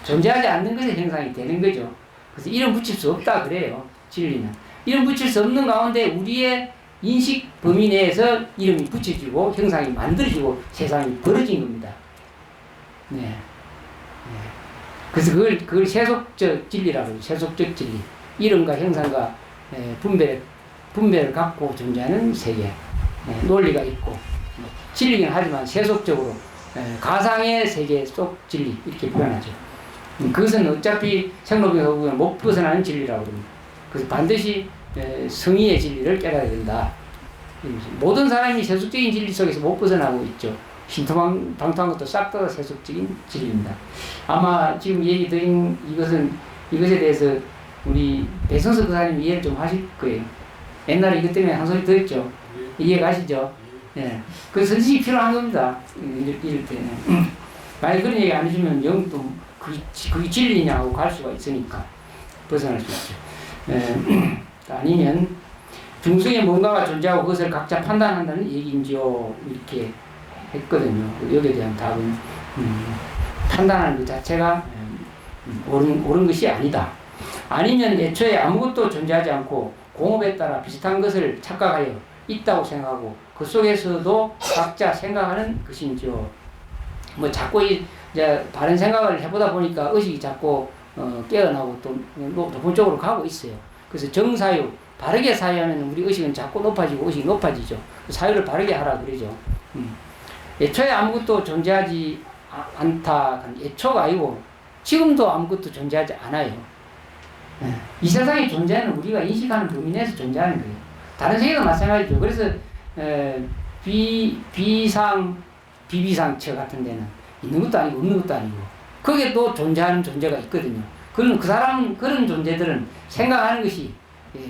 존재하지 않는 것의 형상이 되는 거죠. 그래서 이름 붙일 수 없다 그래요. 진리는. 이름 붙일 수 없는 가운데 우리의 인식 범위 내에서 이름이 붙여지고 형상이 만들어지고 세상이 벌어진 겁니다. 네. 네. 그래서 그걸 세속적 진리라고 해요. 세속적 진리. 이름과 형상과 분별을 갖고 존재하는 세계. 논리가 있고. 진리긴 하지만 세속적으로 가상의 세계 속 진리 이렇게 표현하죠. 그것은 어차피 생로병사국은 못 벗어나는 진리라고 합니다. 그래서 반드시 성의의 진리를 깨달아야 된다. 모든 사람이 세속적인 진리 속에서 못 벗어나고 있죠. 신토방통한 것도 싹 다 세속적인 진리입니다. 아마 지금 얘기 드린 이것에 대해서 우리 배성석 교사님 이해를 좀 하실 거예요. 옛날에 이것 때문에 한 소리 들었죠. 이해가시죠? 예. 그 선식이 필요한 겁니다. 이럴 때는. 만약 그런 얘기 안 해주면 영도 그게 진리냐고 갈 수가 있으니까 벗어날 수 있죠. 예. 아니면 중성에 뭔가가 존재하고 그것을 각자 판단한다는 얘기인지요. 이렇게 했거든요. 여기에 대한 답은 판단하는 것 자체가 옳은 것이 아니다. 아니면 애초에 아무것도 존재하지 않고 공업에 따라 비슷한 것을 착각하여 있다고 생각하고 그 속에서도 각자 생각하는 것인지요. 뭐 자꾸 이제 바른 생각을 해보다 보니까 의식이 자꾸 깨어나고 또 높은 쪽으로 가고 있어요. 그래서 정사유, 바르게 사유하면 우리 의식은 자꾸 높아지고 의식이 높아지죠. 사유를 바르게 하라 그러죠. 애초에 아무것도 존재하지 않다. 애초가 아니고 지금도 아무것도 존재하지 않아요. 이 세상에 존재하는 우리가 인식하는 범위 내에서 존재하는 거예요. 다른 세계도 마찬가지죠. 그래서 비비상처 같은 데는 있는 것도 아니고 없는 것도 아니고 거기에 또 존재하는 존재가 있거든요. 그런 그런 존재들은 생각하는 것이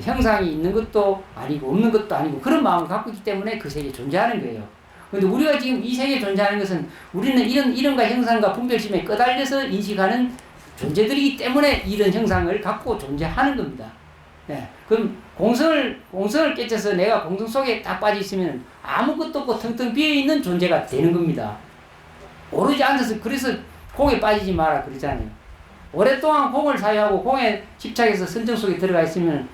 형상이 있는 것도 아니고 없는 것도 아니고 그런 마음을 갖고 있기 때문에 그 세계에 존재하는 거예요. 그런데 우리가 지금 이 세계에 존재하는 것은 우리는 이름과 형상과 분별심에 끄달려서 인식하는 존재들이기 때문에 이런 형상을 갖고 존재하는 겁니다. 네. 그럼 공성을 깨쳐서 내가 공성 속에 딱 빠져 있으면 아무것도 없고 텅텅 비어있는 존재가 되는 겁니다. 오르지 않아서 그래서 공에 빠지지 마라 그러잖아요. 오랫동안 공을 사유하고 공에 집착해서 선정 속에 들어가 있으면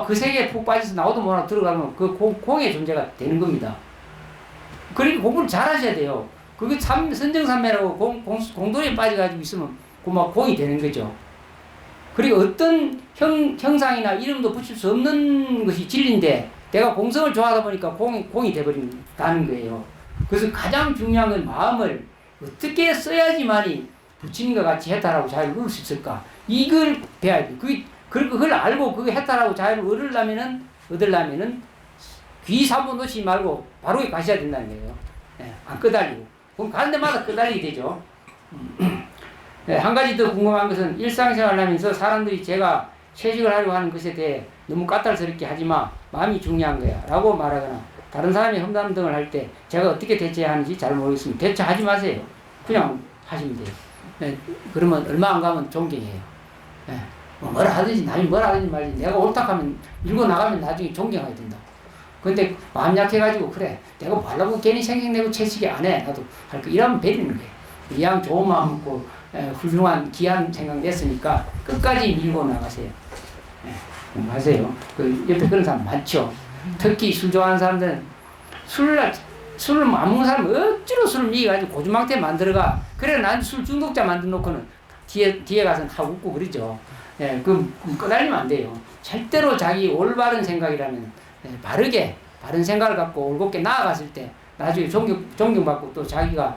그 세계에 푹 빠져서 나오도 못하고 들어가면 그 공의 존재가 되는 겁니다. 그러니까 공부를 잘 하셔야 돼요. 그게 선정산매라고 공돌이에 빠져가지고 있으면 공이 되는 거죠. 그리고 어떤 형상이나 이름도 붙일 수 없는 것이 진리인데 내가 공성을 좋아하다 보니까 공이 돼버린다는 거예요. 그래서 가장 중요한 건 마음을 어떻게 써야지만이 부처님과 같이 해탈하고 자유를 얻을 수 있을까? 이걸 배워야 돼. 그걸 알고 그거 해탈하고 자유를 얻으려면은 귀사부 놓지 말고 바로 가셔야 된다는 거예요. 예, 안 끄달리고. 그럼 가는 데마다 끄달리게 되죠. 네, 한 가지 더 궁금한 것은 일상생활을 하면서 사람들이 제가 채식을 하려고 하는 것에 대해 너무 까탈스럽게 하지마. 마음이 중요한 거야. 라고 말하거나 다른 사람이 험담 등을 할 때 제가 어떻게 대처하는지 잘 모르겠습니다. 대처하지 마세요. 그냥 하시면 돼요. 네, 그러면 얼마 안 가면 존경해요. 네, 뭐라 하든지 남이 뭐라 하든지 말지 내가 옳다 하면 밀고 나가면 나중에 존경하게 된다. 근데 마음 약해가지고 그래 내가 뭐 하려고 괜히 생색내고 채식이 안 해. 나도 할 거 이러면 베리는 거예요. 이왕 좋은 마음 먹고 훌륭한 귀한 생각 냈으니까 끝까지 밀고 나가세요. 하세요. 그 옆에 그런 사람 많죠. 특히 술 좋아하는 사람들은 술을 안 먹는 사람은 억지로 술을 미가지고 고주망태 만들어가. 그래 난 술 중독자 만들어 놓고는 뒤에 가서는 다 웃고 그러죠. 예, 그럼 끄달리면 안 돼요. 절대로 자기 올바른 생각이라면 바르게 바른 생각을 갖고 올곧게 나아갔을 때 나중에 존경받고 또 자기가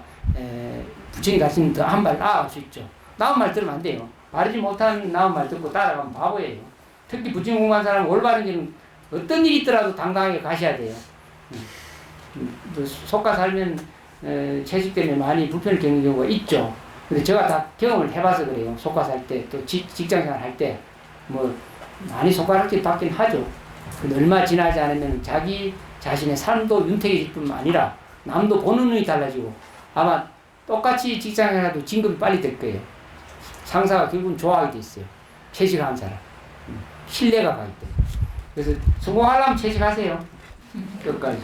부처님 같은 더 한 발 나아갈 수 있죠. 나은 말 들으면 안 돼요. 바르지 못한 나은 말 듣고 따라가면 바보예요. 특히 부처님 공부한 사람은 올바른 길은 어떤 일이 있더라도 당당하게 가셔야 돼요. 속가 살면 채식 때문에 많이 불편을 겪는 경우가 있죠. 근데 제가 다 경험을 해봐서 그래요. 속가 살 때 또 직장생활 할 때 뭐 많이 손가락질 받긴 하죠. 근데 얼마 지나지 않으면 자기 자신의 삶도 윤택해질 뿐만 아니라 남도 보는 눈이 달라지고 아마 똑같이 직장이라도 진급이 빨리 될 거예요. 상사가 결국은 좋아하게 돼 있어요. 채식하는 사람. 신뢰가 가기 때문에. 그래서 성공하려면 채식하세요. 끝까지.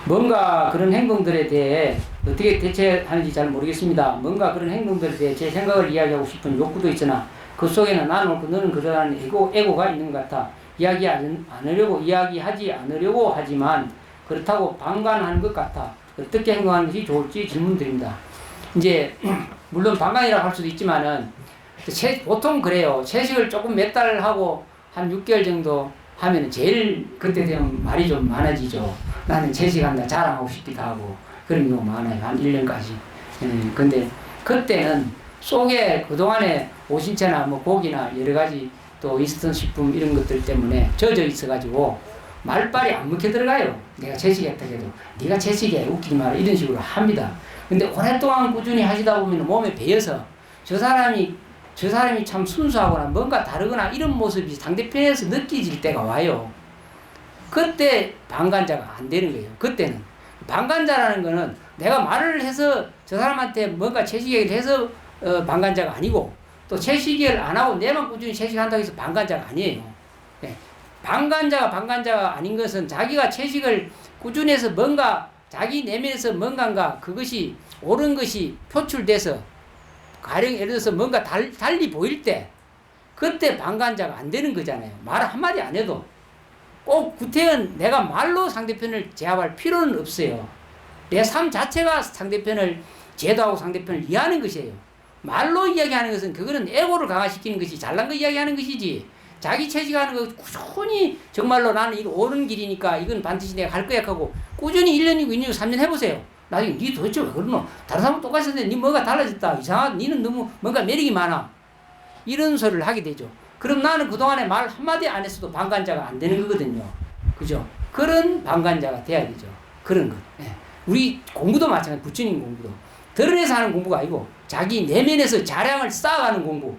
뭔가 그런 행동들에 대해 어떻게 대처하는지 잘 모르겠습니다. 뭔가 그런 행동들에 대해 제 생각을 이야기하고 싶은 욕구도 있으나 그 속에는 나는 옳고 너는 그러한 에고가 있는 것 같아 이야기하지 않으려고 하지만 그렇다고 방관하는 것 같아. 어떻게 행동하는 것이 좋을지 질문드립니다. 이제 물론 방관이라고 할 수도 있지만은 보통 그래요. 채식을 조금 몇 달 하고 한 6개월 정도 하면 제일 그때 되면 말이 좀 많아지죠. 나는 채식한다 자랑하고 싶기도 하고 그런 경우 많아요. 한 1년까지. 근데 그때는 속에 그동안에 오신채나 뭐 고기나 여러 가지 또 있었던 식품 이런 것들 때문에 젖어 있어가지고 말빨이 안 먹혀 들어가요. 내가 채식했다 해도 네가 채식해 웃기지 마라 이런 식으로 합니다. 근데 오랫동안 꾸준히 하시다 보면 몸에 배어서 저 사람이 참 순수하거나 뭔가 다르거나 이런 모습이 상대편에서 느껴질 때가 와요. 그때 방관자가 안 되는 거예요. 그때는 방관자라는 거는 내가 말을 해서 저 사람한테 뭔가 채식 얘기를 해서 방관자가 아니고 또 채식 얘기를 안 하고 내만 꾸준히 채식한다고 해서 방관자가 아니에요. 네. 방관자가 아닌 것은 자기가 채식을 꾸준히 해서 뭔가 자기 내면에서 뭔가가 그것이 옳은 것이 표출돼서 가령 예를 들어서 뭔가 달리 보일 때 그때 방관자가 안 되는 거잖아요. 말 한마디 안 해도 꼭 구태연 내가 말로 상대편을 제압할 필요는 없어요. 내 삶 자체가 상대편을 제도하고 상대편을 이해하는 것이에요. 말로 이야기하는 것은 그거는 에고를 강화시키는 것이 잘난 거 이야기하는 것이지 자기 채식하는 거 꾸준히 정말로 나는 이거 옳은 길이니까 이건 반드시 내가 갈 거야 하고 꾸준히 1년이고 2년이고 3년 해보세요. 나중에 니 도대체 왜 그러노? 다른 사람은 똑같이 했는데 니 뭐가 달라졌다. 이상하다. 니는 너무 뭔가 매력이 많아. 이런 소리를 하게 되죠. 그럼 나는 그동안에 말 한마디 안 했어도 방관자가 안 되는 거거든요. 그죠? 그런 방관자가 돼야 되죠. 그런 것. 예. 우리 공부도 마찬가지. 부처님 공부도. 드러내서 하는 공부가 아니고 자기 내면에서 자량을 쌓아가는 공부.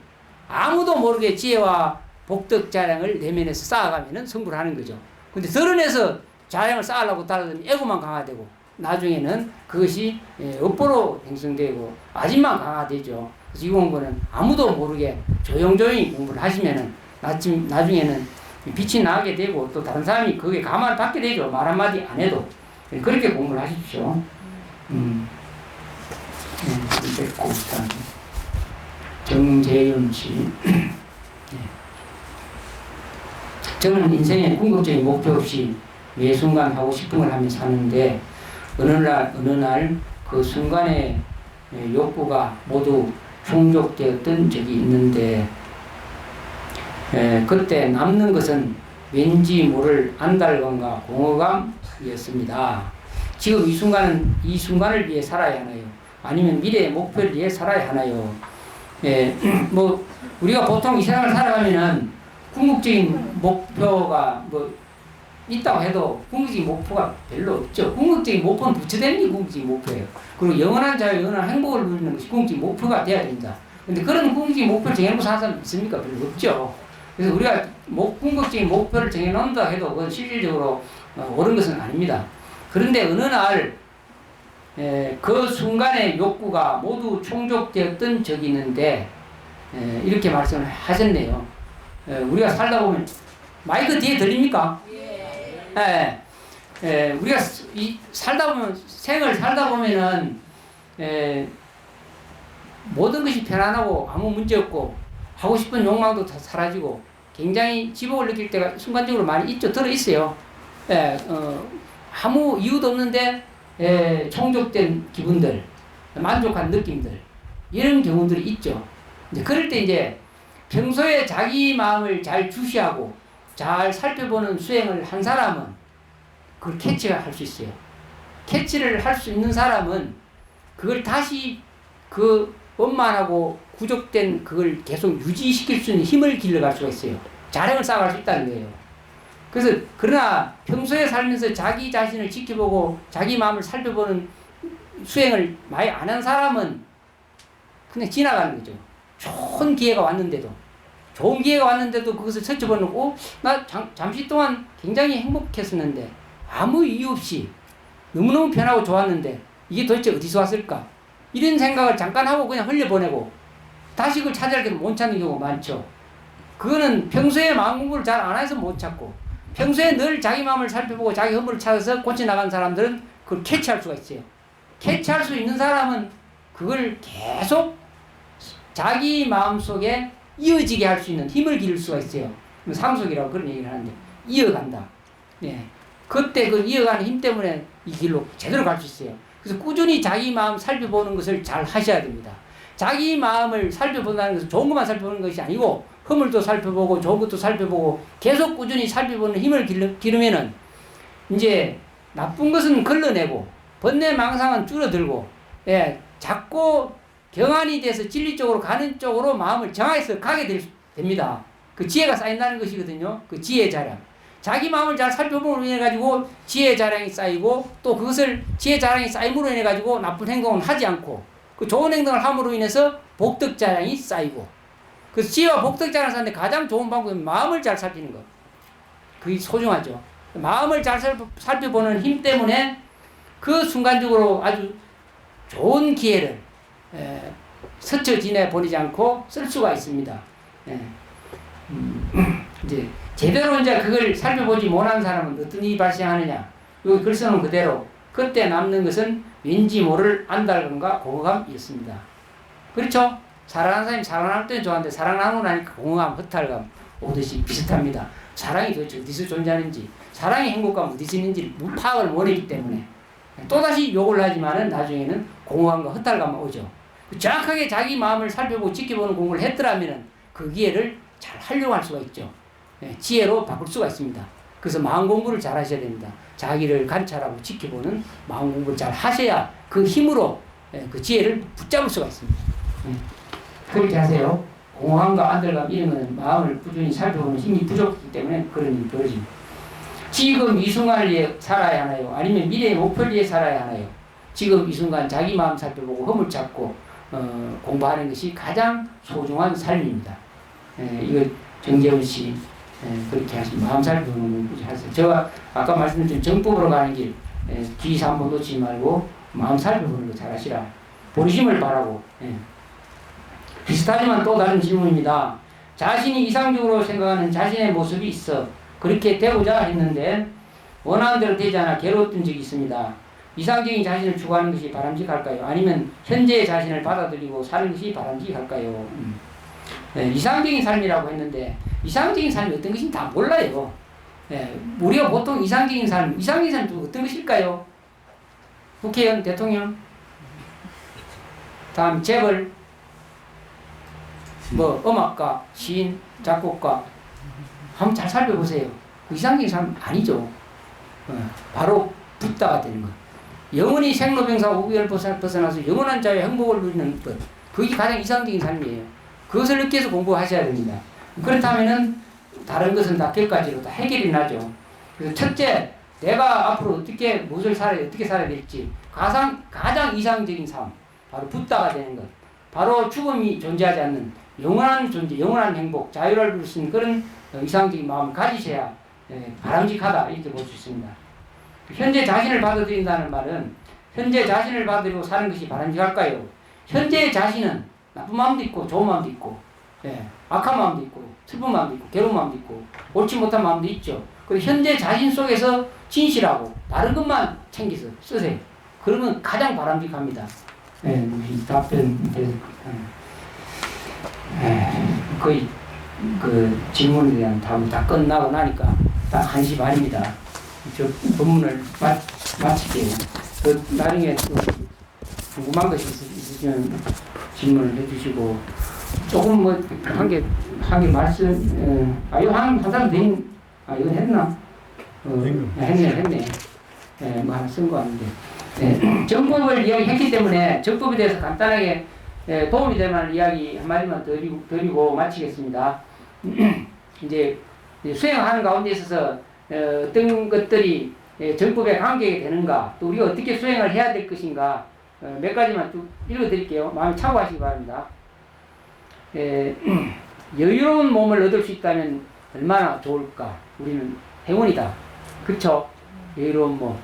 아무도 모르게 지혜와 복덕 자량을 내면에서 쌓아가면은 성불을 하는 거죠. 근데 드러내서 자량을 쌓으려고 따라다니면 에고만 강화되고 나중에는 그것이 업보로 형성되고 아직만 강화되죠. 그래서 이 공부는 아무도 모르게 조용조용히 공부를 하시면은 나중에는 빛이 나게 되고 또 다른 사람이 그게 감화를 받게 되죠. 말 한마디 안 해도. 그렇게 공부를 하십시오. 됐고, 정재윤 씨. 저는 인생에 궁극적인 목표 없이 매 순간 하고 싶은 걸 하며 사는데 어느 날 그 순간의 욕구가 모두 충족되었던 적이 있는데 그때 남는 것은 왠지 모를 안달감과 공허감이었습니다. 지금 이 순간을 위해 살아야 하나요? 아니면 미래의 목표를 위해 살아야 하나요? 뭐 우리가 보통 이 세상을 살아가면은 궁극적인 목표가 뭐 있다고 해도 궁극적인 목표가 별로 없죠. 궁극적인 목표는 부처되는 게 궁극적인 목표예요. 그리고 영원한 자유, 영원한 행복을 누리는 것이 궁극적인 목표가 돼야 됩니다. 근데 그런 궁극적인 목표를 정해놓고 사는 사람 있습니까? 별로 없죠. 그래서 우리가 궁극적인 목표를 정해놓는다 해도 그건 실질적으로 옳은 것은 아닙니다. 그런데 어느 날 그 순간의 욕구가 모두 충족되었던 적이 있는데 이렇게 말씀을 하셨네요. 우리가 살다 보면 마이크 뒤에 들립니까? 우리가 살다 보면 생을 살다 보면은 모든 것이 편안하고 아무 문제 없고 하고 싶은 욕망도 다 사라지고 굉장히 지복을 느낄 때가 순간적으로 많이 있죠. 들어 있어요. 아무 이유도 없는데 충족된 기분들, 만족한 느낌들 이런 경우들이 있죠. 이제 그럴 때 이제 평소에 자기 마음을 잘 주시하고 잘 살펴보는 수행을 한 사람은 그걸 캐치를 할 수 있어요. 캐치를 할 수 있는 사람은 그걸 다시 그 원만하고 구족된 그걸 계속 유지시킬 수 있는 힘을 길러갈 수가 있어요. 자량을 쌓아갈 수 있다는 거예요. 그래서 그러나 평소에 살면서 자기 자신을 지켜보고 자기 마음을 살펴보는 수행을 많이 안 한 사람은 그냥 지나가는 거죠. 좋은 기회가 왔는데도 좋은 기회가 왔는데도 그것을 스쳐버리고 나 잠시 동안 굉장히 행복했었는데 아무 이유 없이 너무너무 편하고 좋았는데 이게 도대체 어디서 왔을까? 이런 생각을 잠깐 하고 그냥 흘려보내고 다시 그걸 찾아내도 못 찾는 경우가 많죠. 그거는 평소에 마음 공부를 잘 안 해서 못 찾고 평소에 늘 자기 마음을 살펴보고 자기 허물을 찾아서 고쳐나간 사람들은 그걸 캐치할 수가 있어요. 캐치할 수 있는 사람은 그걸 계속 자기 마음속에 이어지게 할 수 있는 힘을 기를 수가 있어요. 상속이라고 그런 얘기를 하는데 이어간다. 네. 그때 그 이어가는 힘 때문에 이 길로 제대로 갈 수 있어요. 그래서 꾸준히 자기 마음 살펴보는 것을 잘 하셔야 됩니다. 자기 마음을 살펴본다는 것은 좋은 것만 살펴보는 것이 아니고 허물도 살펴보고 좋은 것도 살펴보고 계속 꾸준히 살펴보는 힘을 기르면은 이제 나쁜 것은 걸러내고 번뇌 망상은 줄어들고 예, 자꾸 경안이 돼서 진리 쪽으로 가는 쪽으로 마음을 정해서 가게 됩니다. 그 지혜가 쌓인다는 것이거든요. 그 지혜 자량. 자기 마음을 잘 살펴봄으로 인해 가지고 지혜 자량이 쌓이고 또 그것을 지혜 자량이 쌓임으로 인해 가지고 나쁜 행동은 하지 않고 그 좋은 행동을 함으로 인해서 복덕 자량이 쌓이고 그래서 지혜와 복덕 자량을 쌓는데 가장 좋은 방법은 마음을 잘 살피는 것. 그게 소중하죠. 마음을 잘 살펴보는 힘 때문에 그 순간적으로 아주 좋은 기회를 스쳐 지내버리지 않고 쓸 수가 있습니다. 이제 제대로 이제 그걸 살펴보지 못한 사람은 어떤 일이 발생하느냐. 여기 글 써놓은 그대로 그때 남는 것은 왠지 모를 안달감과 공허감이었습니다. 그렇죠? 사랑하는 사람이 사랑할 때는 좋았는데 사랑하고 나니까 공허감, 허탈감 오듯이 비슷합니다. 사랑이 도대체 어디서 존재하는지 사랑의 행복감 어디서 있는지 파악을 못했기 때문에 또다시 욕을 하지만은 나중에는 공허감과 허탈감이 오죠. 정확하게 자기 마음을 살펴보고 지켜보는 공부를 했더라면은 그 기회를 잘 활용할 수가 있죠. 지혜로 바꿀 수가 있습니다. 그래서 마음 공부를 잘 하셔야 됩니다. 자기를 관찰하고 지켜보는 마음 공부를 잘 하셔야 그 힘으로 그 지혜를 붙잡을 수가 있습니다. 그렇게 하세요. 공허함과 안들감 이런 것은 마음을 꾸준히 살펴보는 힘이 부족하기 때문에 그런 일이 벌어집니다. 지금 이 순간을 위해 살아야 하나요? 아니면 미래의 목표를 위해 살아야 하나요? 지금 이 순간 자기 마음 살펴보고 허물 찾고 공부하는 것이 가장 소중한 삶입니다. 이거 정재훈 씨 그렇게 하시면 마음 살펴보는 거 하세요. 제가 아까 말씀드린 정법으로 가는 길 뒤에서 한번 놓치지 말고 마음 살펴보는 거 잘 하시라. 보리심을 바라고. 비슷하지만 또 다른 질문입니다. 자신이 이상적으로 생각하는 자신의 모습이 있어 그렇게 되고자 했는데 원하는 대로 되지 않아 괴로웠던 적이 있습니다. 이상적인 자신을 추구하는 것이 바람직할까요? 아니면 현재의 자신을 받아들이고 사는 것이 바람직할까요? 이상적인 삶이라고 했는데 이상적인 삶이 어떤 것인지 다 몰라요. 우리가 보통 이상적인 삶 어떤 것일까요? 국회의원, 대통령, 다음 재벌, 음악가, 시인, 작곡가 한번 잘 살펴보세요. 그 이상적인 삶 아니죠. 바로 붓다가 되는 것. 영원히 생로병사 우비를 벗어나서 영원한 자유의 행복을 누리는 것. 그게 가장 이상적인 삶이에요. 그것을 느끼해서 공부하셔야 됩니다. 그렇다면은 다른 것은 다 결과지로 다 해결이 나죠. 그래서 첫째, 내가 앞으로 어떻게 살아야 될지 가장 이상적인 삶, 바로 붓다가 되는 것. 바로 죽음이 존재하지 않는 영원한 존재, 영원한 행복, 자유를 누릴 수 있는 그런 이상적인 마음을 가지셔야 바람직하다 이렇게 볼 수 있습니다. 현재 자신을 받아들인다는 말은 현재 자신을 받아들이고 사는 것이 바람직할까요? 현재의 자신은 나쁜 마음도 있고 좋은 마음도 있고 악한 마음도 있고 슬픈 마음도 있고 괴로운 마음도 있고 옳지 못한 마음도 있죠. 그리고 현재 자신 속에서 진실하고 바른 것만 챙겨서 쓰세요. 그러면 가장 바람직합니다. 답변 거의 그 질문에 대한 답이 다 끝나고 나니까 딱 1시 반입니다. 저 본문을 마칠게요. 나중에 또 궁금한 것이 있으시면 질문을 해주시고 조금 한 개 말씀 이거 한 사람 이건 했나? 했네. 하나 쓴 거 같은데. 정법을 이야기했기 때문에 정법에 대해서 간단하게 도움이 될 만한 이야기 한마디만 드리고 마치겠습니다. 이제 수행하는 가운데 있어서 어떤 것들이 정법에 관계가 되는가, 또 우리가 어떻게 수행을 해야 될 것인가 몇 가지만 쭉 읽어드릴게요. 마음에 참고하시기 바랍니다. 여유로운 몸을 얻을 수 있다면 얼마나 좋을까? 우리는 행운이다. 그쵸? 여유로운 몸.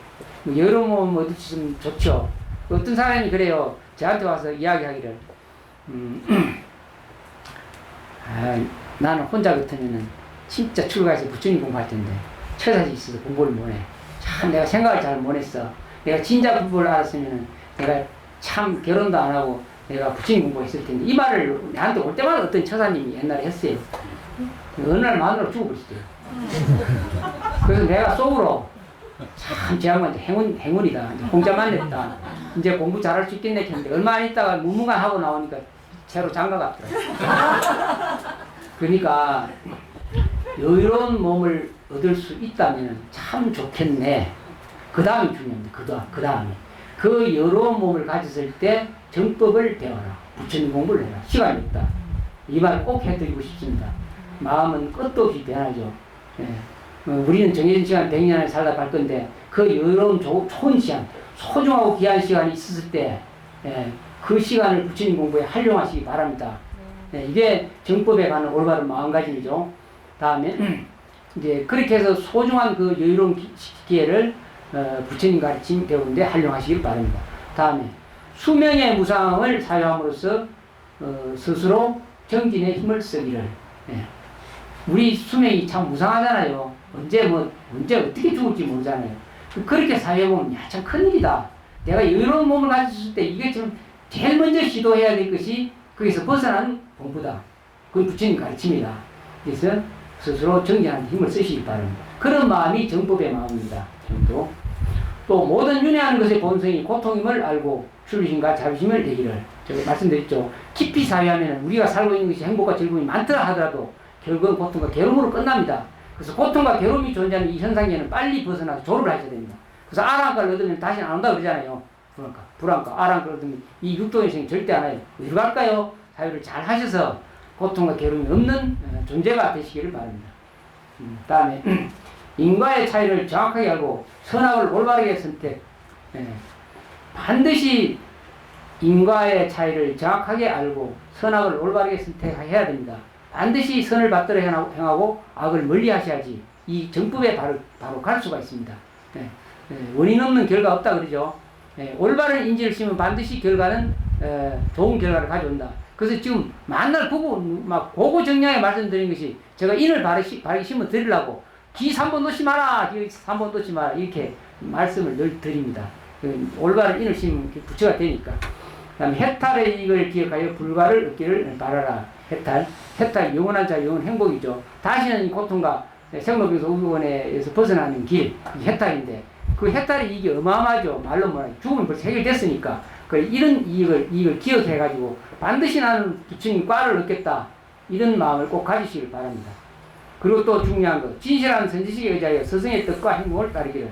여유로운 몸 얻을 수 있으면 좋죠. 어떤 사람이 그래요. 저한테 와서 이야기하기를, 나는 혼자 같으면은 진짜 출가해서 부처님 공부할 텐데, 처사지 있어서 공부를 못해. 참 내가 생각을 잘 못했어. 내가 진짜 공부를 알았으면은 내가 참 결혼도 안 하고 내가 부처님 공부했을 텐데, 이 말을 나한테 올 때마다 어떤 처사님이 옛날에 했어요. 어느 날 마누라 죽어버렸어요. 그래서 내가 속으로 참 제 양반 행운이다. 이제 공짜만 냈다. 이제 공부 잘할 수 있겠네 했는데 얼마 안 있다가 무무간 하고 나오니까 새로 장가 갔더라고요. 그러니까 여유로운 몸을 얻을 수 있다면 참 좋겠네. 그 다음이 중요합니다. 그 다음에 그 여유로운 몸을 가졌을 때 정법을 배워라. 부처님 공부를 해라. 시간이 없다. 이 말 꼭 해드리고 싶습니다. 마음은 끝도 없이 변하죠. 예. 우리는 정해진 시간 100년을 살다 갈 건데, 그 여유로운 좋은 시간, 소중하고 귀한 시간이 있었을 때, 예, 그 시간을 부처님 공부에 활용하시기 바랍니다. 예, 이게 정법에 관한 올바른 마음가짐이죠. 다음에, 이제 그렇게 해서 소중한 그 여유로운 기회를 부처님 가르침 배우는데 활용하시길 바랍니다. 다음에, 수명의 무상을 사용함으로써 스스로 정진의 힘을 쓰기를. 예. 우리 수명이 참 무상하잖아요. 언제 어떻게 죽을지 모르잖아요. 그렇게 살아보면, 야, 참 큰일이다. 내가 여유로운 몸을 가졌을 때 이게 좀 제일 먼저 시도해야 될 것이 거기서 벗어나는 공부다. 그건 부처님 가르침이다. 그래서 스스로 정진하는 힘을 쓰시기 바랍니다. 그런 마음이 정법의 마음입니다. 정도. 또 모든 윤회하는 것의 본성이 고통임을 알고 출리심과 자비심을 내기를. 제가 말씀드렸죠. 깊이 사유하면 우리가 살고 있는 것이 행복과 즐거움이 많더라 하더라도 결국은 고통과 괴로움으로 끝납니다. 그래서 고통과 괴로움이 존재하는 이 현상에는 빨리 벗어나서 조를 하셔야 됩니다. 그래서 아랑가를 얻으면 다시는 안 온다 그러잖아요. 불안가, 아랑가를 얻으면 이 육도인생이 절대 안 와요. 어디로 갈까요? 사유를 잘 하셔서 고통과 괴로움이 없는 존재가 되시기를 바랍니다. 다음에 인과의 차이를 정확하게 알고 선악을 올바르게 선택. 반드시 인과의 차이를 정확하게 알고 선악을 올바르게 선택해야 됩니다. 반드시 선을 받들어 행하고 악을 멀리 하셔야지 이 정법에 바로 갈 수가 있습니다. 원인 없는 결과 없다 그러죠. 올바른 인지를 심으면 반드시 결과는 좋은 결과를 가져온다. 그래서 지금 만날 고고정량에 말씀드린 것이 제가 인을 바르게 심어 드리려고 기 3번 놓지 마라, 기 3번 놓지 마라 이렇게 말씀을 늘 드립니다. 올바른 인을 심으면 부처가 되니까. 그다음 해탈의 이익을 기억하여 불과를 얻기를 바라라. 해탈 영원한 자 영원 행복이죠. 다시는 고통과 생로병사 우병원에서 벗어나는 길, 해탈인데 그 해탈의 이익이 어마어마하죠. 말로 뭐라 죽으면 벌써 해결됐으니까. 이런 이익을 기억해가지고 반드시 나는 부처님 과를 얻겠다 이런 마음을 꼭 가지시길 바랍니다. 그리고 또 중요한 것, 진실한 선지식에 의하여 스승의 뜻과 행동을 따르기를.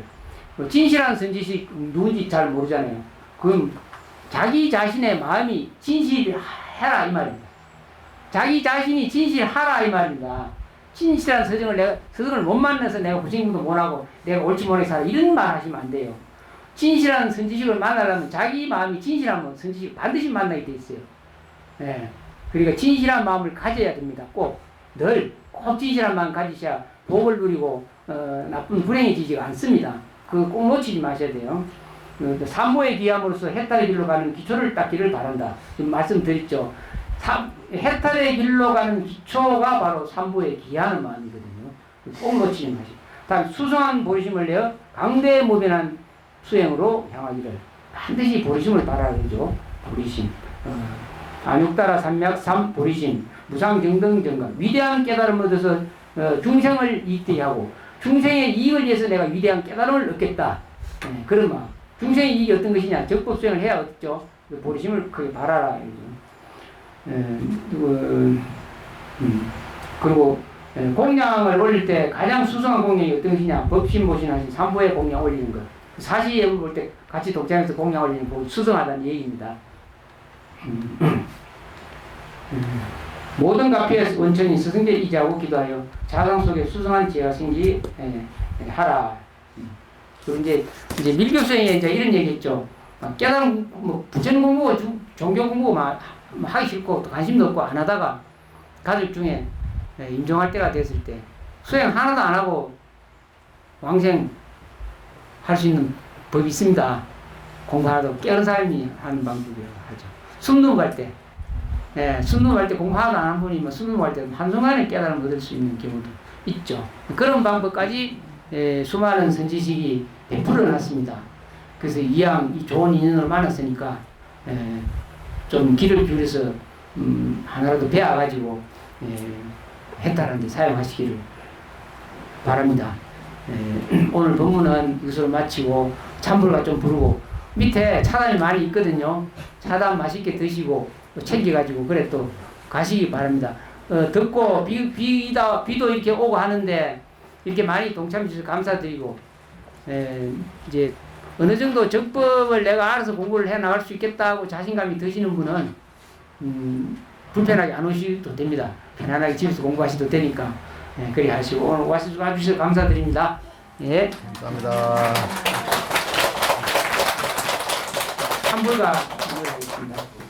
진실한 선지식 누군지 잘 모르잖아요. 그건 자기 자신의 마음이 진실해라 이 말입니다. 자기 자신이 진실하라 이 말입니다. 진실한 스승을 못 만나서 내가 부처님도 못하고 내가 옳지 못하게 살아 이런 말 하시면 안 돼요. 진실한 선지식을 만나려면 자기 마음이 진실하면 선지식을 반드시 만나게 돼 있어요. 그러니까 진실한 마음을 가져야 됩니다. 꼭 진실한 마음 가지셔야 복을 누리고 나쁜 불행해지지가 않습니다. 그거 꼭 놓치지 마셔야 돼요. 삼보의 기함으로써 해탈의 길로 가는 기초를 닦기를 바란다. 지금 말씀드렸죠. 해탈의 길로 가는 기초가 바로 삼보의 기하는 마음이거든요. 꼭 놓치지 마시고. 다음 수성한 보리심을 내어 강대무변한 수행으로 향하기를. 반드시 보리심을 바라야 되죠. 보리심. 안육따라 삼맥삼 보리심. 무상정등정가. 위대한 깨달음을 얻어서 중생을 이익되게 하고 중생의 이익을 위해서 내가 위대한 깨달음을 얻겠다. 그런 마음. 중생의 이익이 어떤 것이냐. 적법 수행을 해야 얻죠. 보리심을 크게 바라라. 그리고 공양을 올릴 때 가장 수성한 공양이 어떤 것이냐. 법신보신하신 삼보의 공양 올리는 것. 사시예불 볼 때 같이 독장에서 공양 올리는 거 수성하다는 얘기입니다. 모든 가피의 원천인 스승제 이자하고 기도하여 자상 속에 수성한 지혜가 생기게 하라. 그리고 이제 밀교수행에 이제 이런 얘기했죠. 깨달음 부처님 공부, 종교 공부 하기 싫고 관심도 없고 안 하다가 가족 중에 임종할 때가 됐을 때 수행 하나도 안 하고 왕생 할 수 있는 법이 있습니다. 공부 하나도 깨어른 사람이 하는 방법이라고 하죠. 숨 넘어갈 때, 숨 넘어갈 때 공부 하나도 안 한 분이 숨 넘어갈 때 한순간에 깨달음을 얻을 수 있는 경우도 있죠. 그런 방법까지 수많은 선지식이 베풀어 놨습니다. 그래서 이왕 이 좋은 인연을 만났으니까 좀 길을 기울여서 하나라도 배워가지고 했다는데 사용하시기를 바랍니다. 오늘 본문은 이것으로 마치고 찬불과 좀 부르고 밑에 차단이 많이 있거든요. 차단 맛있게 드시고 챙겨가지고 그래 또 가시기 바랍니다. 덥고 비도 이렇게 오고 하는데 이렇게 많이 동참해 주셔서 감사드리고 이제 어느 정도 정법을 내가 알아서 공부를 해 나갈 수 있겠다고 자신감이 드시는 분은 불편하게 안 오셔도 됩니다. 편안하게 집에서 공부하셔도 되니까 그리 하시고 오늘 와주셔서 감사드립니다. 예. 감사합니다. 한불가 하겠습니다.